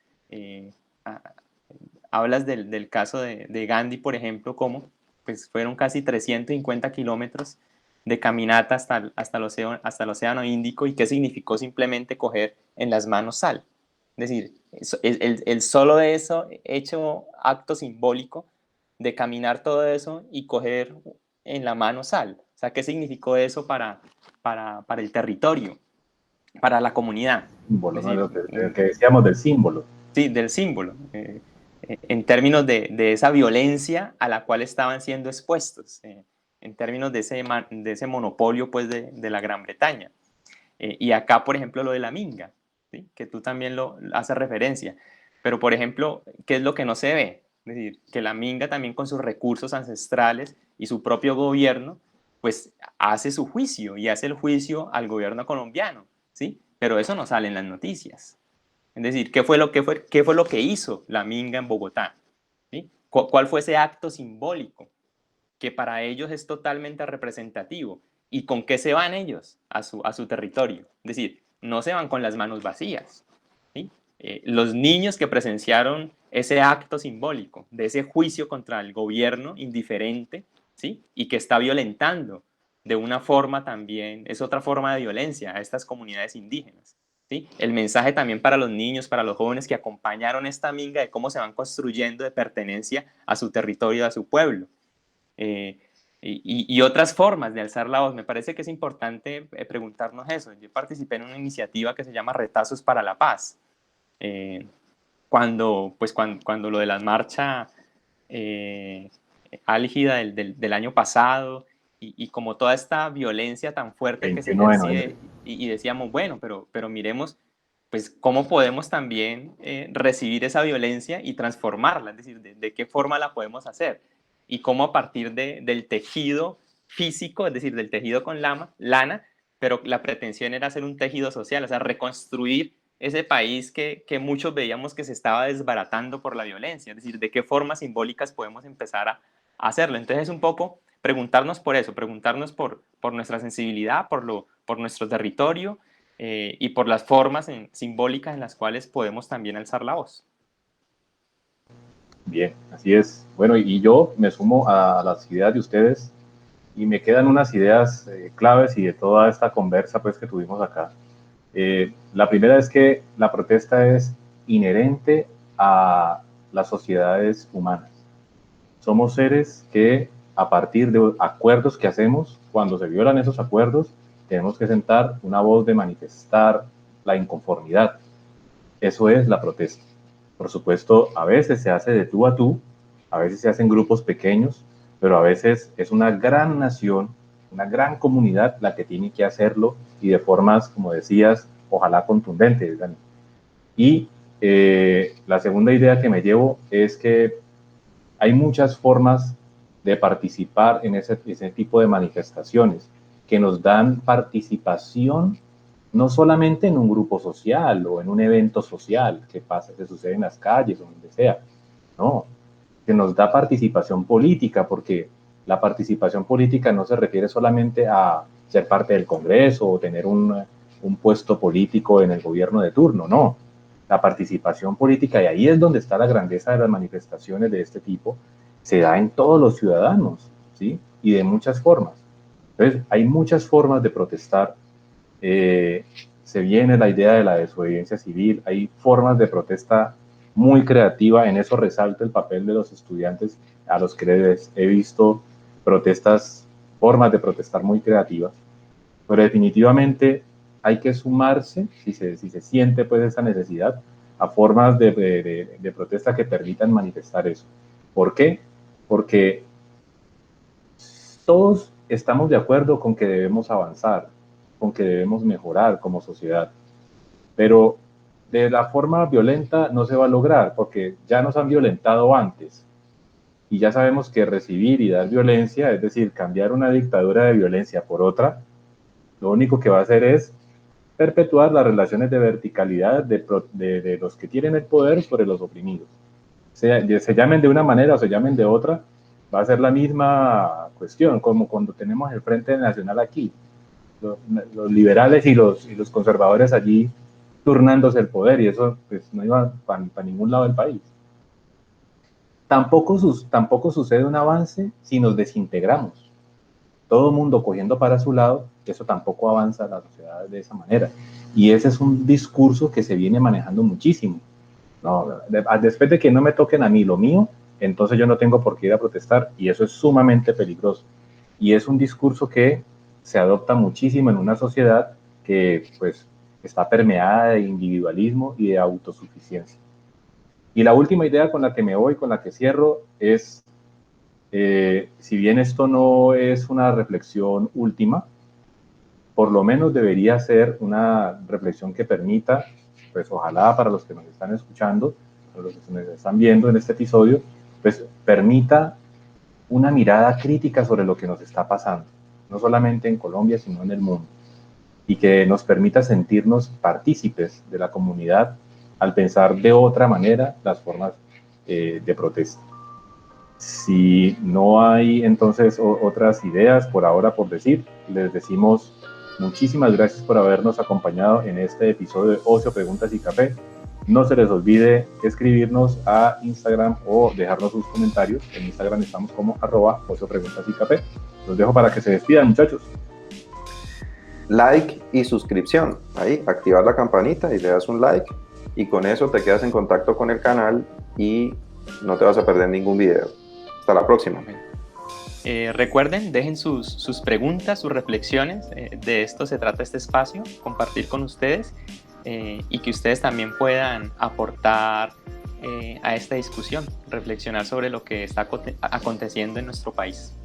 Hablas del caso de Gandhi, por ejemplo, como pues, fueron casi 350 kilómetros de caminata hasta el océano Índico, y qué significó simplemente coger en las manos sal. Es decir, el solo de eso, hecho acto simbólico de caminar todo eso y coger en la mano sal. O sea, ¿qué significó eso para el territorio, para la comunidad? Símbolo, Es ¿no? decir, Lo que decíamos del símbolo. sí, del símbolo, en términos de esa violencia a la cual estaban siendo expuestos, en términos de ese monopolio pues, de la Gran Bretaña. Y acá, por ejemplo, lo de la minga, ¿sí? Que tú también lo haces referencia. Pero, por ejemplo, ¿qué es lo que no se ve? Es decir, que la minga también con sus recursos ancestrales y su propio gobierno, pues hace su juicio y hace el juicio al gobierno colombiano, ¿sí? Pero eso no sale en las noticias. Es decir, ¿qué fue lo que hizo la minga en Bogotá? ¿Sí? ¿Cuál fue ese acto simbólico que para ellos es totalmente representativo? ¿Y con qué se van ellos a su territorio? Es decir, no se van con las manos vacías. ¿Sí? Los niños que presenciaron ese acto simbólico, de ese juicio contra el gobierno indiferente, ¿sí? Y que está violentando de una forma también, es otra forma de violencia a estas comunidades indígenas. ¿Sí? El mensaje también para los niños, para los jóvenes que acompañaron esta minga, de cómo se van construyendo de pertenencia a su territorio, a su pueblo. Y otras formas de alzar la voz. Me parece que es importante preguntarnos eso. Yo participé en una iniciativa que se llama Retazos para la Paz. Cuando lo de la marcha álgida del año pasado, y como toda esta violencia tan fuerte que se 21 de noviembre. ejerce, y decíamos, bueno, pero miremos pues cómo podemos también recibir esa violencia y transformarla, es decir, de qué forma la podemos hacer, y cómo a partir del tejido físico, es decir, del tejido con lana, pero la pretensión era hacer un tejido social, o sea, reconstruir ese país que muchos veíamos que se estaba desbaratando por la violencia, es decir, de qué formas simbólicas podemos empezar a hacerlo. Entonces es un poco preguntarnos por eso, preguntarnos por nuestra sensibilidad, por nuestro territorio, y por las formas simbólicas en las cuales podemos también alzar la voz. Bien, así es. Bueno, y yo me sumo a las ideas de ustedes y me quedan unas ideas claves y de toda esta conversa pues, que tuvimos acá. La primera es que la protesta es inherente a las sociedades humanas. Somos seres que a partir de acuerdos que hacemos, cuando se violan esos acuerdos, tenemos que sentar una voz de manifestar la inconformidad. Eso es la protesta. Por supuesto, a veces se hace de tú a tú, a veces se hace en grupos pequeños, pero a veces es una gran nación, una gran comunidad la que tiene que hacerlo, y de formas, como decías, ojalá contundentes, Dani. Y la segunda idea que me llevo es que hay muchas formas de participar en ese tipo de manifestaciones que nos dan participación no solamente en un grupo social o en un evento social que pasa, que sucede en las calles o donde sea, no, que nos da participación política, porque la participación política no se refiere solamente a ser parte del Congreso o tener un puesto político en el gobierno de turno, no. La participación política, y ahí es donde está la grandeza de las manifestaciones de este tipo, se da en todos los ciudadanos, ¿sí? Y de muchas formas. Entonces, hay muchas formas de protestar. Se viene la idea de la desobediencia civil, hay formas de protesta muy creativa, en eso resalta el papel de los estudiantes a los que les he visto protestas, formas de protestar muy creativas, pero definitivamente hay que sumarse, si se siente pues esa necesidad, a formas de protesta que permitan manifestar eso. ¿Por qué? Porque todos estamos de acuerdo con que debemos avanzar, con que debemos mejorar como sociedad, pero de la forma violenta no se va a lograr, porque ya nos han violentado antes. Y ya sabemos que recibir y dar violencia, es decir, cambiar una dictadura de violencia por otra, lo único que va a hacer es perpetuar las relaciones de verticalidad de los que tienen el poder sobre los oprimidos. Se llamen de una manera o se llamen de otra, va a ser la misma cuestión, como cuando tenemos el Frente Nacional aquí, los liberales y los conservadores allí turnándose el poder, y eso pues no iba para ningún lado del país. Tampoco sucede un avance si nos desintegramos. Todo el mundo cogiendo para su lado, eso tampoco avanza la sociedad de esa manera. Y ese es un discurso que se viene manejando muchísimo. No, después de que no me toquen a mí lo mío, entonces yo no tengo por qué ir a protestar, y eso es sumamente peligroso. Y es un discurso que se adopta muchísimo en una sociedad que pues está permeada de individualismo y de autosuficiencia. Y la última idea con la que me voy, con la que cierro, es, si bien esto no es una reflexión última, por lo menos debería ser una reflexión que permita, pues ojalá para los que nos están escuchando, para los que nos están viendo en este episodio, pues permita una mirada crítica sobre lo que nos está pasando, no solamente en Colombia, sino en el mundo, y que nos permita sentirnos partícipes de la comunidad al pensar de otra manera las formas de protesta. Si no hay entonces otras ideas por ahora por decir, les decimos muchísimas gracias por habernos acompañado en este episodio de Ocio, Preguntas y Café. No se les olvide escribirnos a Instagram o dejarnos sus comentarios. En Instagram estamos como @Ocio, Preguntas y Café. Los dejo para que se despidan, muchachos. Like y suscripción. Ahí, activar la campanita y le das un like. Y con eso te quedas en contacto con el canal y no te vas a perder ningún video. Hasta la próxima. Recuerden, dejen sus preguntas, sus reflexiones. De esto se trata este espacio, compartir con ustedes y que ustedes también puedan aportar a esta discusión, reflexionar sobre lo que está aconteciendo en nuestro país.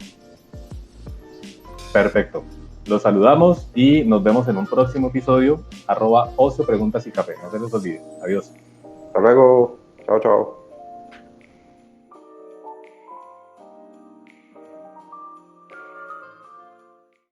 Perfecto. Los saludamos y nos vemos en un próximo episodio. @Ocio, Preguntas y Café. No se les olvide. Adiós. Hasta luego. Chao, chao.